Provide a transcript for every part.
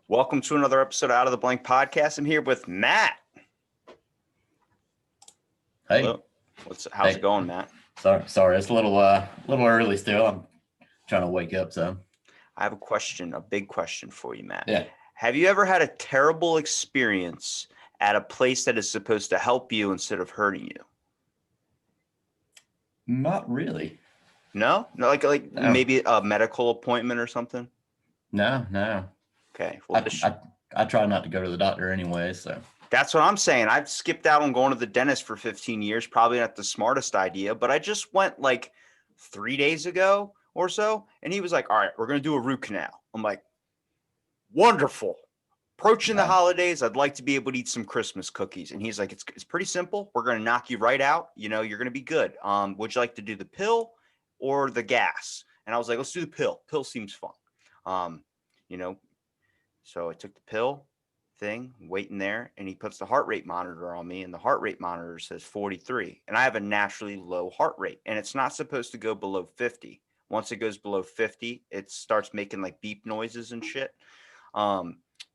Welcome to another episode of Out of the Blank podcast. I'm here with Matt. Hey. Hello. How's it going, Matt? Sorry, it's a little early still. I'm trying to wake up, so. I have a big question for you, Matt. Yeah. Have you ever had a terrible experience at a place that is supposed to help you instead of hurting you? Not really. No, like No. Maybe a medical appointment or something. No. Okay. Well, I try not to go to the doctor anyway, so. That's what I'm saying. I've skipped out on going to the dentist for 15 years. Probably not the smartest idea, but I just went like 3 days ago or so, and he was like, "All right, we're gonna do a root canal." I'm like, "Wonderful." Approaching the holidays, I'd like to be able to eat some Christmas cookies. And he's like, it's pretty simple. We're going to knock you right out. You know, you're going to be good. Would you like to do the pill or the gas? And I was like, let's do the pill. Pill seems fun. So I took the pill thing, waiting there, and he puts the heart rate monitor on me, and the heart rate monitor says 43. And I have a naturally low heart rate, and it's not supposed to go below 50. Once it goes below 50, it starts making like beep noises and shit.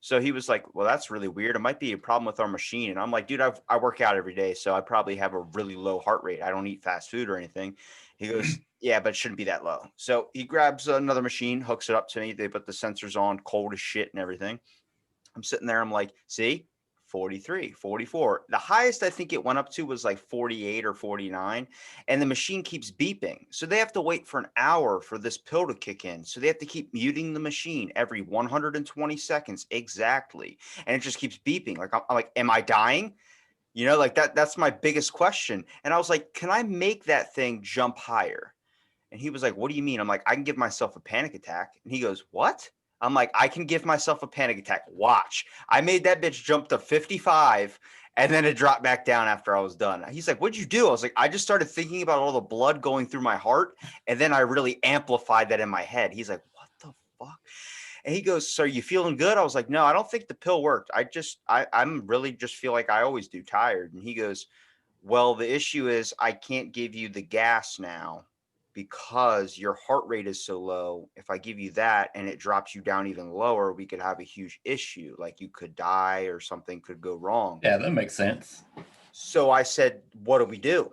So he was like, well, that's really weird. It might be a problem with our machine. And I'm like, dude, I work out every day, so I probably have a really low heart rate. I don't eat fast food or anything. He goes, yeah, but it shouldn't be that low. So he grabs another machine, hooks it up to me. They put the sensors on, cold as shit and everything. I'm sitting there. I'm like, see, 43, 44. The highest I think it went up to was like 48 or 49. And the machine keeps beeping. So they have to wait for an hour for this pill to kick in. So they have to keep muting the machine every 120 seconds exactly. And it just keeps beeping. Like, I'm like, am I dying? You know, like that's my biggest question. And I was like, can I make that thing jump higher? And he was like, what do you mean? I'm like, I can give myself a panic attack. And he goes, what? I'm like, I can give myself a panic attack. Watch. I made that bitch jump to 55 and then it dropped back down after I was done. He's like, what'd you do? I was like, I just started thinking about all the blood going through my heart. And then I really amplified that in my head. He's like, what the fuck? And he goes, so are you feeling good? I was like, no, I don't think the pill worked. I'm really just feel like I always do, tired. And he goes, well, the issue is I can't give you the gas now because your heart rate is so low. If I give you that and it drops you down even lower, we could have a huge issue. Like you could die or something could go wrong. Yeah, that makes sense. So I said, what do we do?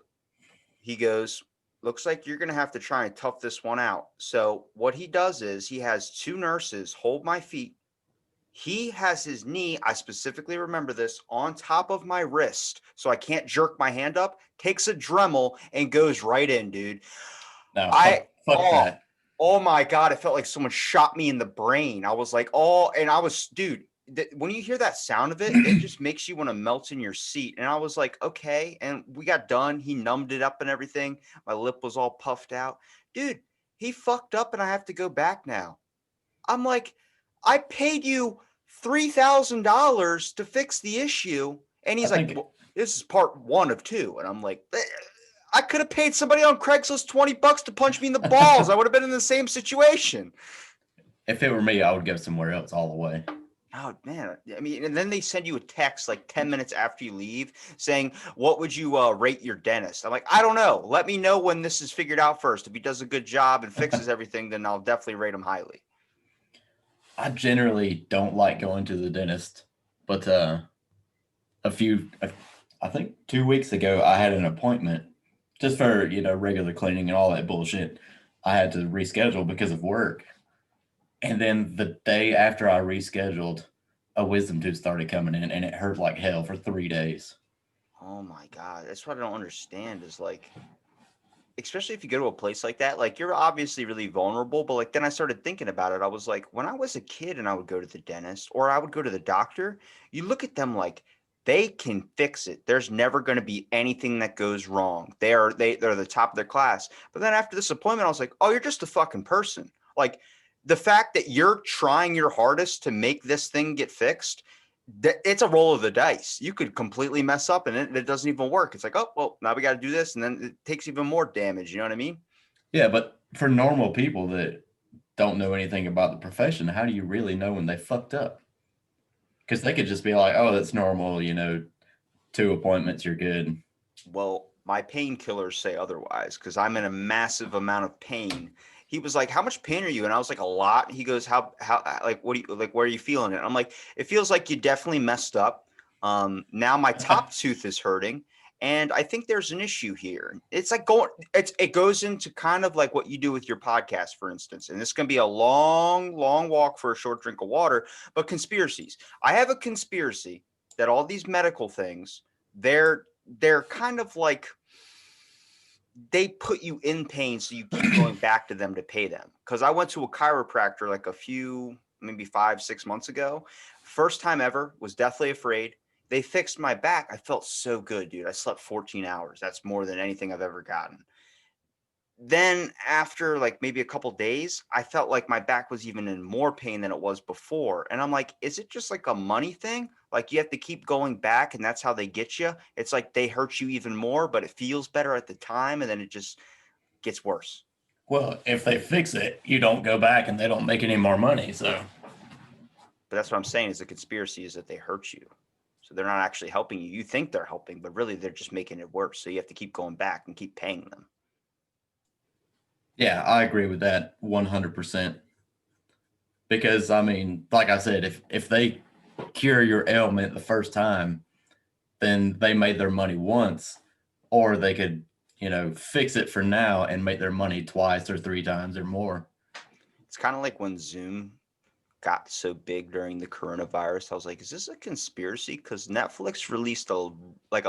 He goes, looks like you're going to have to try and tough this one out. So what he does is he has two nurses hold my feet. He has his knee, I specifically remember this, on top of my wrist so I can't jerk my hand up, takes a Dremel and goes right in, dude. No, fuck that. Oh my God, it felt like someone shot me in the brain. I was like, dude, when you hear that sound of it, it just makes you want to melt in your seat. And I was like, okay. And we got done. He numbed it up and everything. My lip was all puffed out. Dude, he fucked up and I have to go back now. I'm like, I paid you $3,000 to fix the issue. And he's like, well, this is part 1 of 2. And I'm like, I could have paid somebody on Craigslist $20 to punch me in the balls. I would have been in the same situation. If it were me, I would go somewhere else all the way. Oh, man. I mean, and then they send you a text like 10 minutes after you leave saying, what would you rate your dentist? I'm like, I don't know. Let me know when this is figured out first. If he does a good job and fixes everything, then I'll definitely rate him highly. I generally don't like going to the dentist, but I think 2 weeks ago, I had an appointment just for, regular cleaning and all that bullshit. I had to reschedule because of work. And then the day after I rescheduled, a wisdom tooth started coming in and it hurt like hell for 3 days. Oh my God. That's what I don't understand is like, especially if you go to a place like that, like you're obviously really vulnerable. But like then I started thinking about it. I was like, when I was a kid and I would go to the dentist or I would go to the doctor, you look at them like they can fix it. There's never going to be anything that goes wrong. They're the top of their class. But then after this appointment, I was like, oh, you're just a fucking person. Like the fact that you're trying your hardest to make this thing get fixed, it's a roll of the dice. You could completely mess up and it doesn't even work. It's like, oh, well, now we got to do this. And then it takes even more damage. You know what I mean? Yeah, but for normal people that don't know anything about the profession, how do you really know when they fucked up? Because they could just be like, oh, that's normal, 2 appointments, you're good. Well, my painkillers say otherwise because I'm in a massive amount of pain he was like, how much pain are you? And I was like, a lot. He goes, how, like, what do you, like, where are you feeling it? I'm like, it feels like you definitely messed up. Now my top tooth is hurting. And I think there's an issue here. It's like it goes into kind of like what you do with your podcast, for instance. And this can be a long, long walk for a short drink of water, but conspiracies. I have a conspiracy that all these medical things, they're kind of like, they put you in pain so you keep going back to them to pay them. Because I went to a chiropractor like a few, maybe 5, 6 months ago. First time ever, was deathly afraid. They fixed my back. I felt so good, dude. I slept 14 hours. That's more than anything I've ever gotten. Then after like maybe a couple days, I felt like my back was even in more pain than it was before. And I'm like, is it just like a money thing? Like you have to keep going back and that's how they get you. It's like they hurt you even more, but it feels better at the time and then it just gets worse. Well, if they fix it, you don't go back and they don't make any more money. So, But that's what I'm saying is the conspiracy is that they hurt you. So they're not actually helping you. You think they're helping, but really they're just making it worse. So you have to keep going back and keep paying them. yeah, I agree with that 100%. Because, I mean, like I said, if they cure your ailment the first time, then they made their money once, or they could, fix it for now and make their money twice or three times or more. It's kind of like when Zoom got so big during the coronavirus. I was like, is this a conspiracy? Because Netflix released a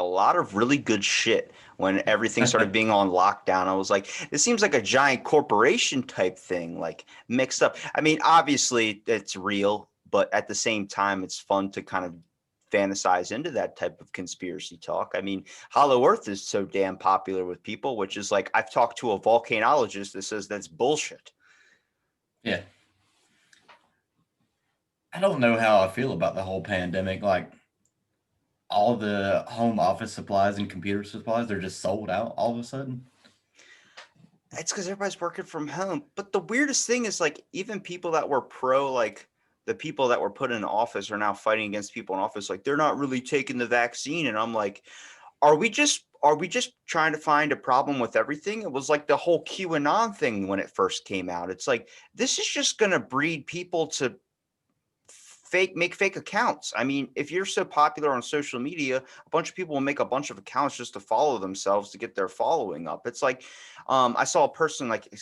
lot of really good shit when everything started being on lockdown. I was like, this seems like a giant corporation type thing, like mixed up. I mean, obviously it's real, but at the same time, it's fun to kind of fantasize into that type of conspiracy talk. I mean, Hollow Earth is so damn popular with people, which is like, I've talked to a volcanologist that says that's bullshit. Yeah. I don't know how I feel about the whole pandemic. Like, all the home office supplies and computer supplies, they're just sold out all of a sudden. It's because everybody's working from home. But the weirdest thing is like even people that were pro, like the people that were put in office are now fighting against people in office. Like they're not really taking the vaccine. And I'm like, are we just trying to find a problem with everything? It was like the whole QAnon thing when it first came out. It's like this is just gonna breed people to make fake accounts. I mean, if you're so popular on social media, a bunch of people will make a bunch of accounts just to follow themselves to get their following up. It's like I saw a person like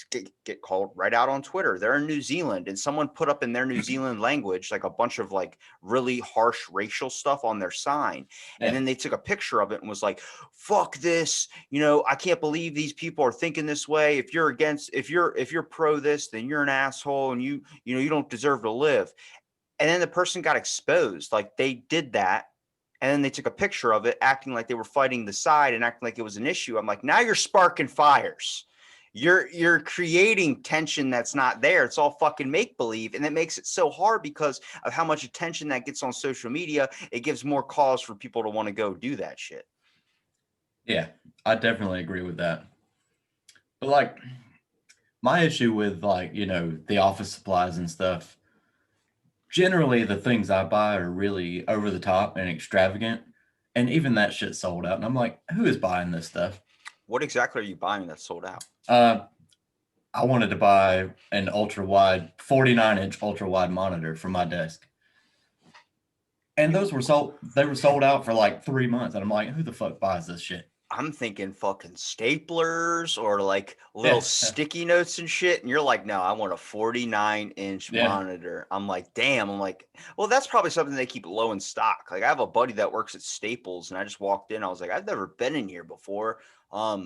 get called right out on Twitter. They're in New Zealand and someone put up in their New Zealand language like a bunch of like really harsh racial stuff on their sign. And Yeah. then they took a picture of it and was like, fuck this, I can't believe these people are thinking this way. If you're pro this, then you're an asshole and you don't deserve to live. And then the person got exposed. Like they did that. And then they took a picture of it, acting like they were fighting the side and acting like it was an issue. I'm like, now you're sparking fires. You're creating tension that's not there. It's all fucking make believe. And it makes it so hard because of how much attention that gets on social media. It gives more cause for people to want to go do that shit. Yeah, I definitely agree with that. But like my issue with like, the office supplies and stuff, generally the things I buy are really over the top and extravagant. And even that shit sold out. And I'm like, who is buying this stuff? What exactly are you buying that's sold out? I wanted to buy an ultra wide 49-inch ultra wide monitor for my desk. And those were sold out for like 3 months. And I'm like, who the fuck buys this shit? I'm thinking fucking staplers or like little Yeah. sticky notes and shit. And you're like, no, I want a 49-inch Yeah. monitor. I'm like, damn. I'm like, well, that's probably something they keep low in stock. Like I have a buddy that works at Staples and I just walked in. I was like, I've never been in here before. What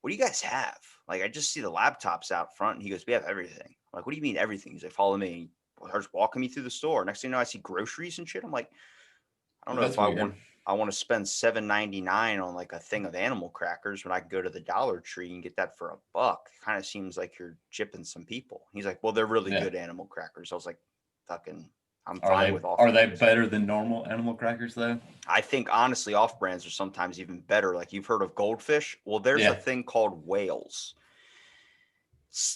do you guys have? Like, I just see the laptops out front and he goes, we have everything. I'm like, what do you mean everything? He's like, follow me. He starts walking me through the store. Next thing you know, I see groceries and shit. I'm like, I don't know That's if I weird. want to spend $7.99 on like a thing of animal crackers when I could go to the Dollar Tree and get that for $1. It kind of seems like you're gypping some people. He's like, well, they're really Yeah. good animal crackers. I was like, fucking, I'm Are fine they with off are they brands. better than normal animal crackers though? I think honestly, off brands are sometimes even better. Like you've heard of Goldfish. Well, there's a Yeah. thing called whales.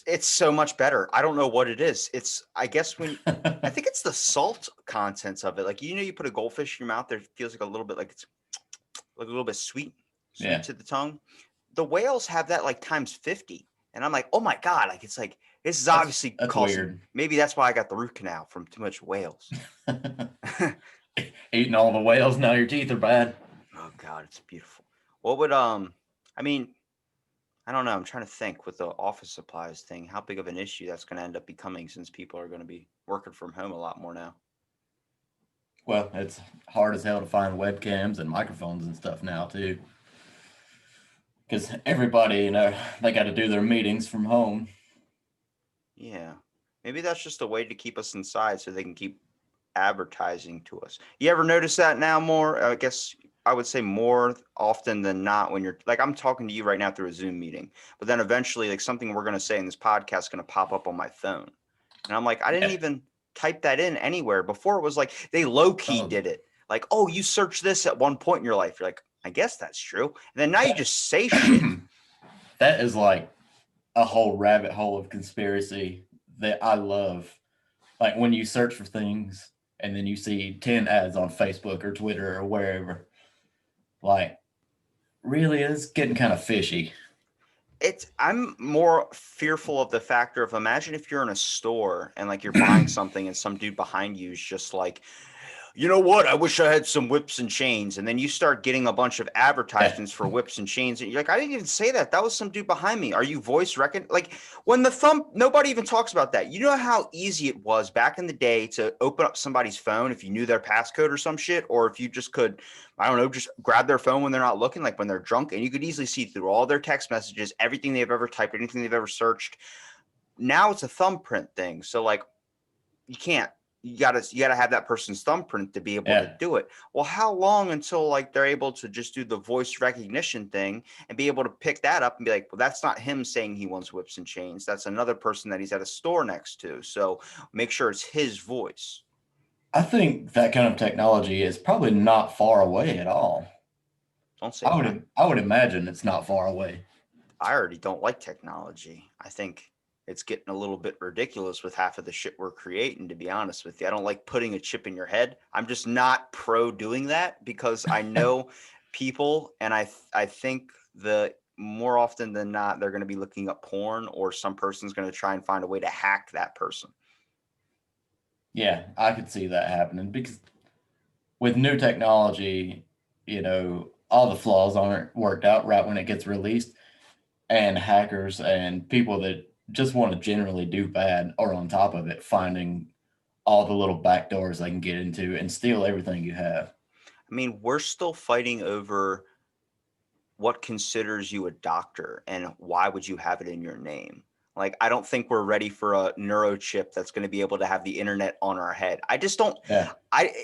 It's so much better. I don't know what it is. I guess I think it's the salt contents of it. Like, you put a goldfish in your mouth, there it feels like a little bit like it's like a little bit sweet Yeah. to the tongue. The whales have that like times 50. And I'm like, oh my God, like it's like This is obviously That's causing. weird. Maybe that's why I got the root canal from too much whales. Eating all the whales, now your teeth are bad. Oh God, it's beautiful. What would I mean, I don't know. I'm trying to think with the office supplies thing, how big of an issue that's going to end up becoming since people are going to be working from home a lot more now. Well, it's hard as hell to find webcams and microphones and stuff now too, because everybody, they got to do their meetings from home. Yeah. Maybe that's just a way to keep us inside so they can keep advertising to us. You ever notice that now more? I guess I would say more often than not when you're like I'm talking to you right now through a Zoom meeting, but then eventually like something we're going to say in this podcast is going to pop up on my phone. And I'm like, I didn't Yeah. even type that in anywhere. Before it was like they low key Oh, did it. Like, oh, you search this at one point in your life. You're like, I guess that's true. And then now you just say shit. that is like a whole rabbit hole of conspiracy that I love. Like when you search for things and then you see 10 ads on Facebook or Twitter or wherever. Like, really is getting kind of fishy. I'm more fearful of the factor of imagine if you're in a store and like you're buying something and some dude behind you is just like, you know what? I wish I had some whips and chains. And then you start getting a bunch of Yeah. advertisements for whips and chains. And you're like, I didn't even say that. That was some dude behind me. Are you voice like when the thumb, nobody even talks about that. You know how easy it was back in the day to open up somebody's phone if you knew their passcode or some shit, or if you just could, I don't know, just grab their phone when they're not looking, like when they're drunk, and you could easily see through all their text messages, everything they've ever typed, anything they've ever searched. Now it's a thumbprint thing. So like, you can't you gotta have that person's thumbprint to be able to Yeah. do it. Well, how long until like they're able to just do the voice recognition thing and be able to pick that up and be like, well, that's not him saying he wants whips and chains, that's another person that he's at a store next to, so make sure it's his voice. I think that kind of technology is probably not far away at all. Don't say that. I would imagine it's not far away. I already don't like technology. I think it's getting a little bit ridiculous with half of the shit we're creating, to be honest with you. I don't like putting a chip in your head. I'm just not pro doing that because I know people and I think the more often than not they're going to be looking up porn or some person's going to try and find a way to hack that person. Yeah, I could see that happening because with new technology, all the flaws aren't worked out right when it gets released, and hackers and people that just want to generally do bad are on top of it, finding all the little back doors they can get into and steal everything you have. I mean, we're still fighting over what considers you a doctor and why would you have it in your name? Like, I don't think we're ready for a neurochip that's going to be able to have the internet on our head. I just don't. Yeah.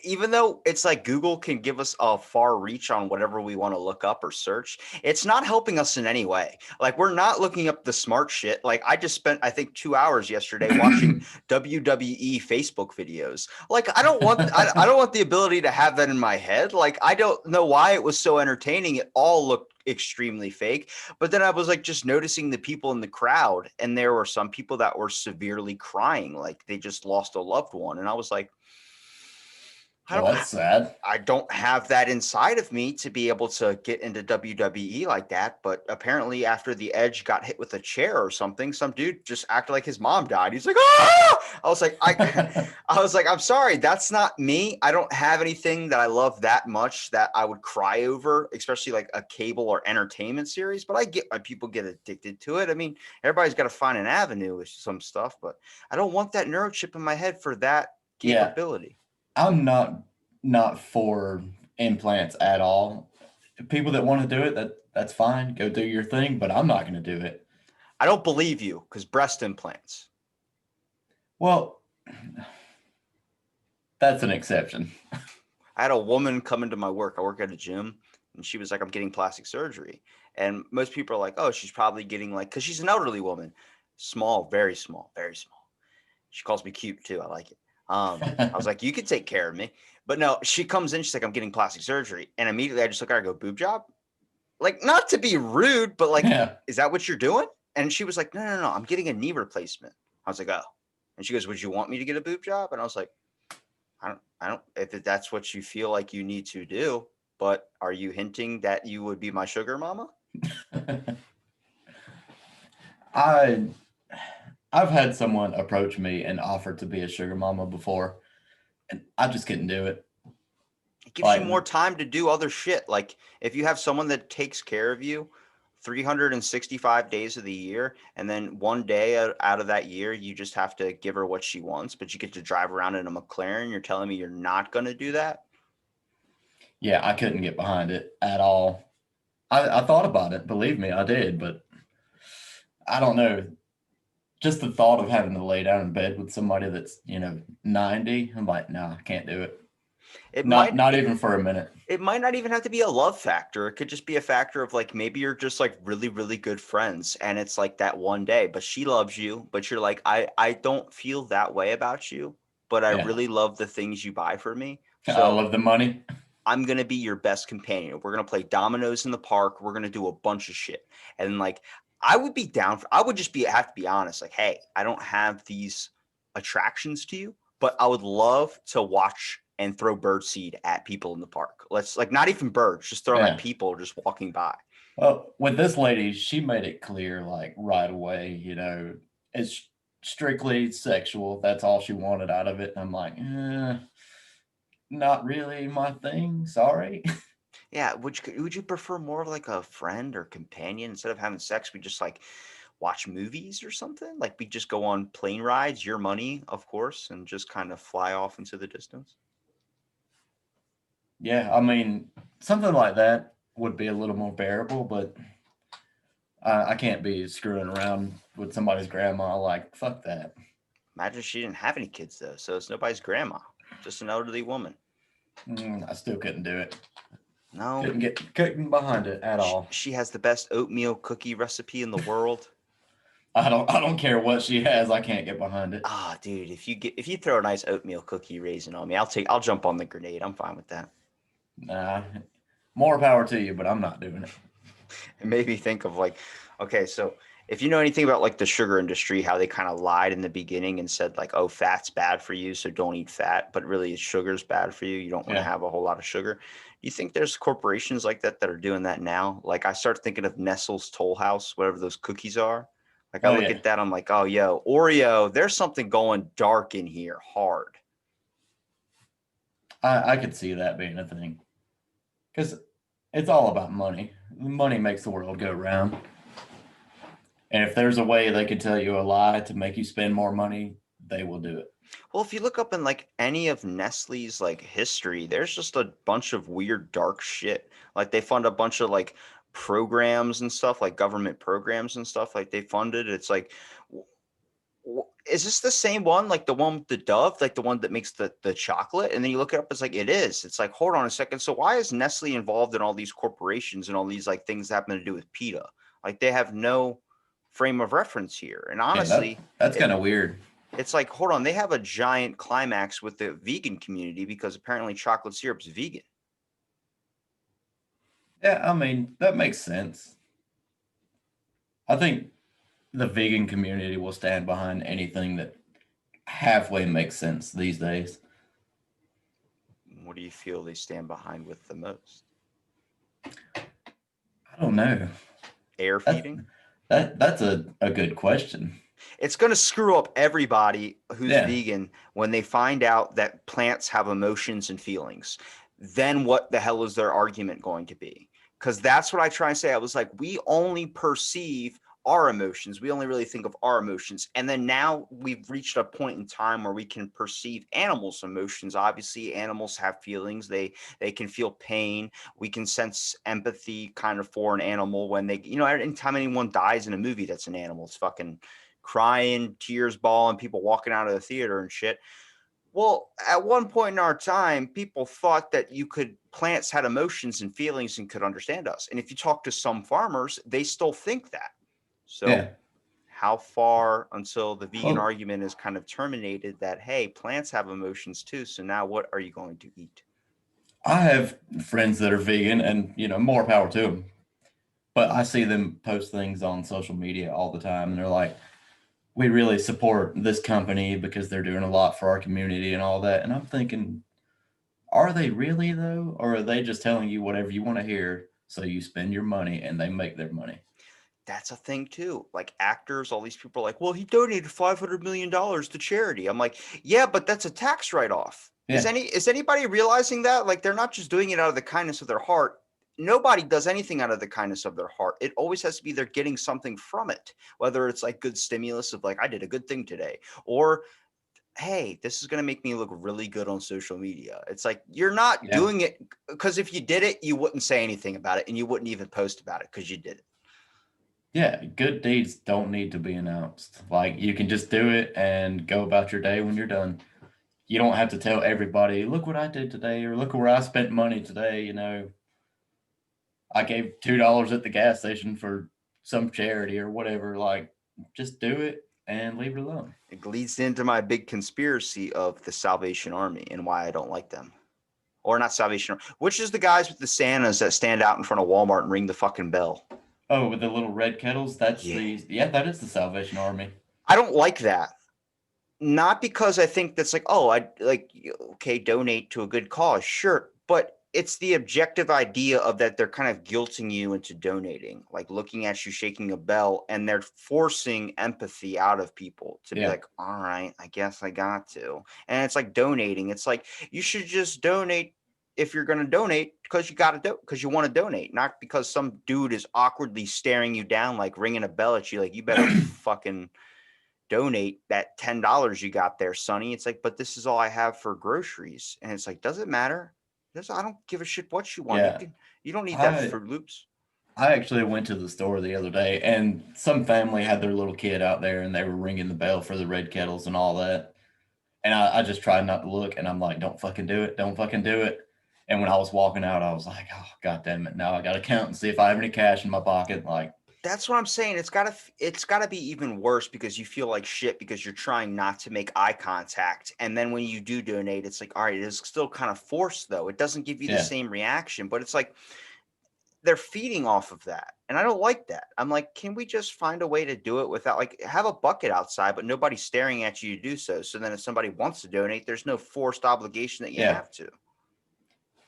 Even though it's like Google can give us a far reach on whatever we want to look up or search, it's not helping us in any way. Like, we're not looking up the smart shit. Like, I just spent, I think, 2 hours yesterday watching WWE Facebook videos. Like, I don't want the ability to have that in my head. Like, I don't know why it was so entertaining. It all looked extremely fake. But then I was like just noticing the people in the crowd, and there were some people that were severely crying, like they just lost a loved one. And I was like, I Well, don't that's sad. I don't have that inside of me to be able to get into WWE like that. But apparently, after the Edge got hit with a chair or something, some dude just acted like his mom died. He's like, ah! I was like, I was like, I'm sorry, that's not me. I don't have anything that I love that much that I would cry over, especially like a cable or entertainment series. But I get why people get addicted to it. I mean, everybody's got to find an avenue with some stuff, but I don't want that neurochip in my head for that Yeah, capability. I'm not for implants at all. People that want to do it, that's fine. Go do your thing, but I'm not going to do it. I don't believe you because breast implants. Well, that's an exception. I had a woman come into my work. I work at a gym, and she was like, I'm getting plastic surgery. And most people are like, oh, she's probably getting like, because she's an elderly woman, small, very small, very small. She calls me cute too. I like it. I was like, you could take care of me. But no, she comes in, she's like, I'm getting plastic surgery. And immediately I just look at her and go, boob job? Like, not to be rude, but like, Yeah. is that what you're doing? And she was like, no, I'm getting a knee replacement. I was like, oh. And she goes, would you want me to get a boob job? And I was like, I don't, if that's what you feel like you need to do, but are you hinting that you would be my sugar mama? I I've had someone approach me and offer to be a sugar mama before, and I just couldn't do it. It gives you Like, more time to do other shit. Like if you have someone that takes care of you 365 days of the year, and then one day out of that year, you just have to give her what she wants, but you get to drive around in a McLaren. You're telling me you're not going to do that? yeah, I couldn't get behind it at all. I thought about it, believe me, I did, but I don't know. Just the thought of having to lay down in bed with somebody that's 90, I'm like, nah, I can't do it. It Not might not even for a minute. it might not even have to be a love factor. It could just be a factor of like maybe you're just like really, really good friends and it's like that one day, but she loves you, but you're like, I don't feel that way about you, but I Yeah, really love the things you buy for me. I So love the money. I'm gonna be your best companion. We're gonna play dominoes in the park. We're gonna do a bunch of shit. And like I would be down for I would just be have to be honest, like, hey, I don't have these attractions to you, but I would love to watch and throw birdseed at people in the park. Let's like not even birds, just throw them at Yeah. people just walking by. Well, with this lady, she made it clear, like right away, it's strictly sexual. That's all she wanted out of it. And I'm like, not really my thing. Sorry. Yeah, would you prefer more of like a friend or companion instead of having sex? We just like watch movies or something? Like we just go on plane rides, your money, of course, and just kind of fly off into the distance. Yeah, I mean, something like that would be a little more bearable, but I can't be screwing around with somebody's grandma. Like, fuck that. Imagine she didn't have any kids though, so it's nobody's grandma, just an elderly woman. I still couldn't do it. No, Couldn't behind it at all. she has the best oatmeal cookie recipe in the world. I don't care what she has. I can't get behind it. Ah, dude, if you throw a nice oatmeal cookie raisin on me, I'll jump on the grenade. I'm fine with that. Nah, more power to you, but I'm not doing it. It made me think of like, okay, so if you know anything about like the sugar industry, how they kind of lied in the beginning and said like, oh, fat's bad for you, so don't eat fat, but really sugar's bad for you. You don't want to Yeah. have a whole lot of sugar. Do you think there's corporations like that that are doing that now? Like I start thinking of Nestle's Toll House, whatever those cookies are. Like I Oh look yeah. at that, I'm like, oh, yo, Oreo, there's something going dark in here, hard. I could see that being a thing because it's all about money. Money makes the world go round. And if there's a way they could tell you a lie to make you spend more money, they will do it. Well, if you look up in like any of Nestle's like history, there's just a bunch of weird dark shit. Like they fund a bunch of like programs and stuff, like government programs and stuff. Like they funded. It's like, is this the same one? Like the one with the dove, like the one that makes the chocolate? And then you look it up, it's like it is. It's like, hold on a second. So why is Nestle involved in all these corporations and all these like things that happen to do with PETA? Like they have no frame of reference here. And Yeah, honestly, that's it, kind of weird. it's like, hold on, they have a giant climax with the vegan community because apparently chocolate syrup's vegan. Yeah, I mean, that makes sense. I think the vegan community will stand behind anything that halfway makes sense these days. What do you feel they stand behind with the most? I don't know. Air That's feeding? that's a good question. It's going to screw up everybody who's Yeah. vegan when they find out that plants have emotions and feelings. Then what the hell is their argument going to be? Because that's what I try and say. I was like, we only perceive our emotions. We only really think of our emotions. And then now we've reached a point in time where we can perceive animals' emotions. Obviously, animals have feelings. They can feel pain. We can sense empathy kind of for an animal when they, anytime anyone dies in a movie that's an animal, it's fucking crying, tears bawling, people walking out of the theater and shit. Well, at one point in our time, people thought that plants had emotions and feelings and could understand us. And if you talk to some farmers, they still think that. So, Yeah. how far until the vegan Well, argument is kind of terminated that, hey, plants have emotions too. So now what are you going to eat? I have friends that are vegan and, more power to them. But I see them post things on social media all the time and they're like, we really support this company because they're doing a lot for our community and all that. And I'm thinking, are they really though? Or are they just telling you whatever you want to hear so you spend your money and they make their money? That's a thing too. Like actors, all these people are like, well, he donated $500 million to charity. I'm like, yeah, but that's a tax write-off. Yeah. Is anybody realizing that? Like, they're not just doing it out of the kindness of their heart. Nobody does anything out of the kindness of their heart. It always has to be they're getting something from it, whether it's like good stimulus of like, I did a good thing today, or hey, this is going to make me look really good on social media. It's like, you're not Yeah. doing it because if you did it, you wouldn't say anything about it and you wouldn't even post about it because you did it. Yeah. Good deeds don't need to be announced. Like you can just do it and go about your day when you're done. You don't have to tell everybody, look what I did today, or look where I spent money today. You know, I gave $2 at the gas station for some charity or whatever. Like, just do it and leave it alone. It leads into my big conspiracy of the Salvation Army and why I don't like them. Or not Salvation Army, which is the guys with the Santas that stand out in front of Walmart and ring the fucking bell. Oh, with the little red kettles, Yeah. that is the Salvation Army. I don't like that. Not because I think that's like, oh, I like, okay, donate to a good cause. Sure. But it's the objective idea of that they're kind of guilting you into donating, like looking at you shaking a bell, and they're forcing empathy out of people to be Yeah. like, all right, I guess I got to. And it's like donating. It's like you should just donate if you're going to donate because you got to do because you want to donate, not because some dude is awkwardly staring you down, like ringing a bell at you, like you better fucking donate that $10 you got there, Sonny. It's like, but this is all I have for groceries. And it's like, does it matter? I don't give a shit what you want. Yeah. You don't need that I Fruit Loops. I actually went to the store the other day and some family had their little kid out there and they were ringing the bell for the red kettles and all that. And I just tried not to look and I'm like, don't fucking do it. Don't fucking do it. And when I was walking out, I was like, oh, God damn it. Now I got to count and see if I have any cash in my pocket. Like, That's what I'm saying. It's gotta be even worse because you feel like shit because you're trying not to make eye contact. And then when you do donate, it's like, all right, it is still kind of forced though. It doesn't give you the yeah, same reaction, but it's like they're feeding off of that. And I don't like that. I'm like, can we just find a way to do it without like have a bucket outside, but nobody's staring at you to do so. So then if somebody wants to donate, there's no forced obligation that you yeah. have to.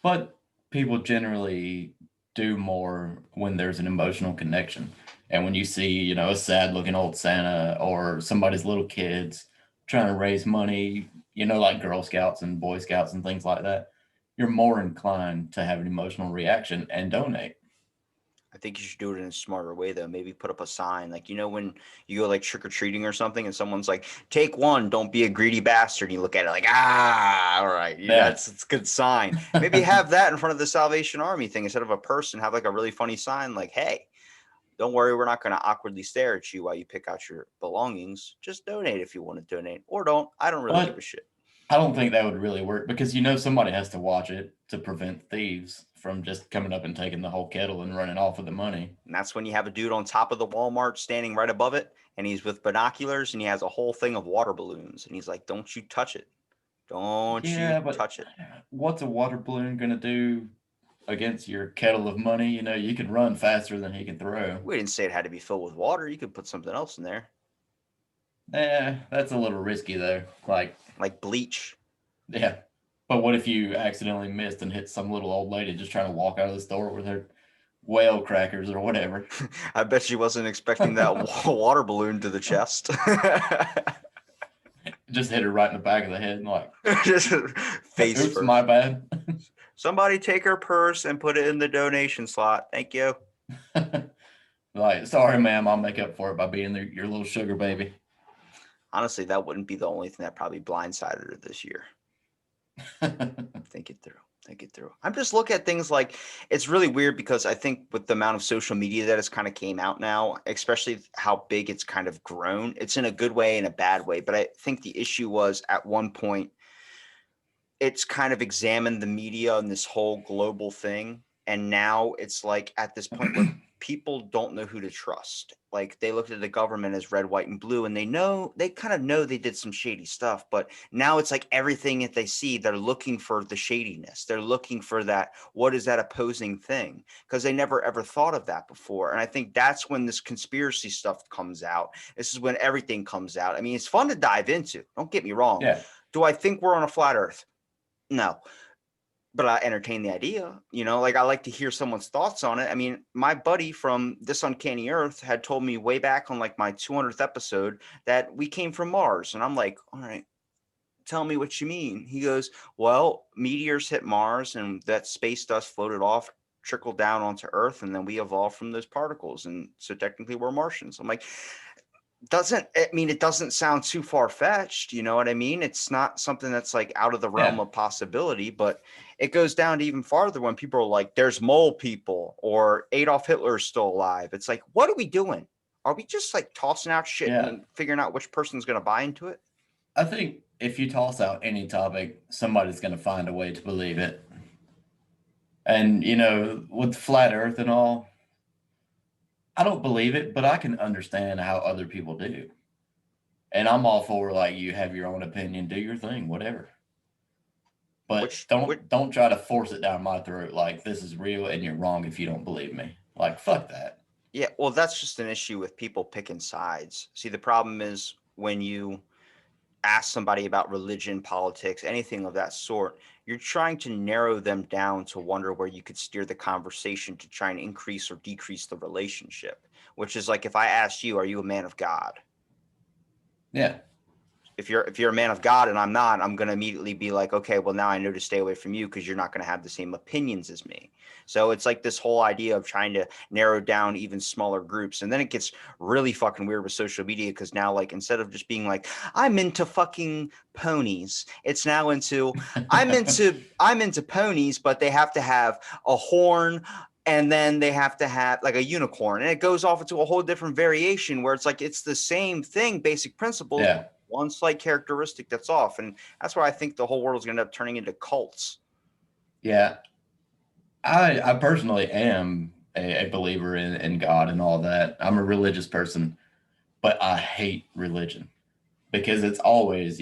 But people generally do more when there's an emotional connection. And when you see, you know, a sad looking old Santa or somebody's little kids trying to raise money, you know, like Girl Scouts and Boy Scouts and things like that, you're more inclined to have an emotional reaction and donate. I think you should do it in a smarter way though. Maybe put up a sign like, when you go like trick or treating or something and someone's like, take one, don't be a greedy bastard. And you look at it like, all right. Yeah. It's a good sign. Maybe have that in front of the Salvation Army thing instead of a person, have like a really funny sign like, hey, don't worry, we're not going to awkwardly stare at you while you pick out your belongings. Just donate if you want to donate or don't. I don't really give a But shit. I don't think that would really work because you know somebody has to watch it to prevent thieves from just coming up and taking the whole kettle and running off with the money. And that's when you have a dude on top of the Walmart standing right above it and he's with binoculars and he has a whole thing of water balloons and he's like, don't you touch it. Don't you Yeah, but touch it. what's a water balloon going to do against your kettle of money? You know, you can run faster than he can throw. We didn't say it had to be filled with water. You could put something else in there, That's a little risky though. like bleach. Yeah. But what if you accidentally missed and hit some little old lady just trying to walk out of the store with her whale crackers or whatever? I bet she wasn't expecting that water balloon to the chest. Just hit her right in the back of the head and like, Just face oops, first. my bad. Somebody take her purse and put it in the donation slot. Thank you. Like, sorry, ma'am, I'll make up for it by being your little sugar baby. Honestly, that wouldn't be the only thing that probably blindsided her this year. Think it through. Think it through. I'm just looking at things like it's really weird because I think with the amount of social media that has kind of came out now, especially how big it's kind of grown, it's in a good way and a bad way. But I think the issue was at one point, it's kind of examined the media and this whole global thing. And now it's like at this point where people don't know who to trust. Like they looked at the government as red, white, and blue, and they kind of know they did some shady stuff. But now it's like everything that they see, they're looking for the shadiness. They're looking for that. What is that opposing thing? Because they never ever thought of that before. And I think that's when this conspiracy stuff comes out. This is when everything comes out. I mean, it's fun to dive into. Don't get me wrong. Yeah. Do I think we're on a flat earth? No. but I entertain the idea, like I like to hear someone's thoughts on it. I mean, my buddy from This Uncanny Earth had told me way back on like my 200th episode that we came from Mars. And I'm like, all right, tell me what you mean. He goes, well, meteors hit Mars and that space dust floated off, trickled down onto Earth, and then we evolved from those particles. And so technically we're Martians. I'm like, it doesn't sound too far-fetched, you know what I mean? It's not something that's like out of the realm Yeah. of possibility, but it goes down to even farther when people are like, there's mole people or Adolf Hitler's still alive. It's like, what are we doing? Are we just like tossing out shit Yeah. and figuring out which person's going to buy into it? I think if you toss out any topic, somebody's going to find a way to believe it. And, with flat earth and all, I don't believe it, but I can understand how other people do. And I'm all for like you have your own opinion, do your thing, whatever. But Which don't try to force it down my throat like this is real and you're wrong if you don't believe me. Like fuck that. Yeah, well, that's just an issue with people picking sides. See, the problem is when you ask somebody about religion, politics, anything of that sort, you're trying to narrow them down to wonder where you could steer the conversation to try and increase or decrease the relationship. Which is like if I asked you, are you a man of God? Yeah. If you're a man of God and I'm not, I'm going to immediately be like, okay, well now I know to stay away from you because you're not going to have the same opinions as me. So it's like this whole idea of trying to narrow down even smaller groups. And then it gets really fucking weird with social media because now like instead of just being like, I'm into fucking ponies, it's now into I'm into ponies, but they have to have a horn, and then they have to have like a unicorn, and it goes off into a whole different variation where it's like it's the same thing, basic principles, Yeah. one slight characteristic that's off. And that's why I think the whole world is going to end up turning into cults. Yeah. I personally am a believer in God and all that. I'm a religious person, but I hate religion because it's always,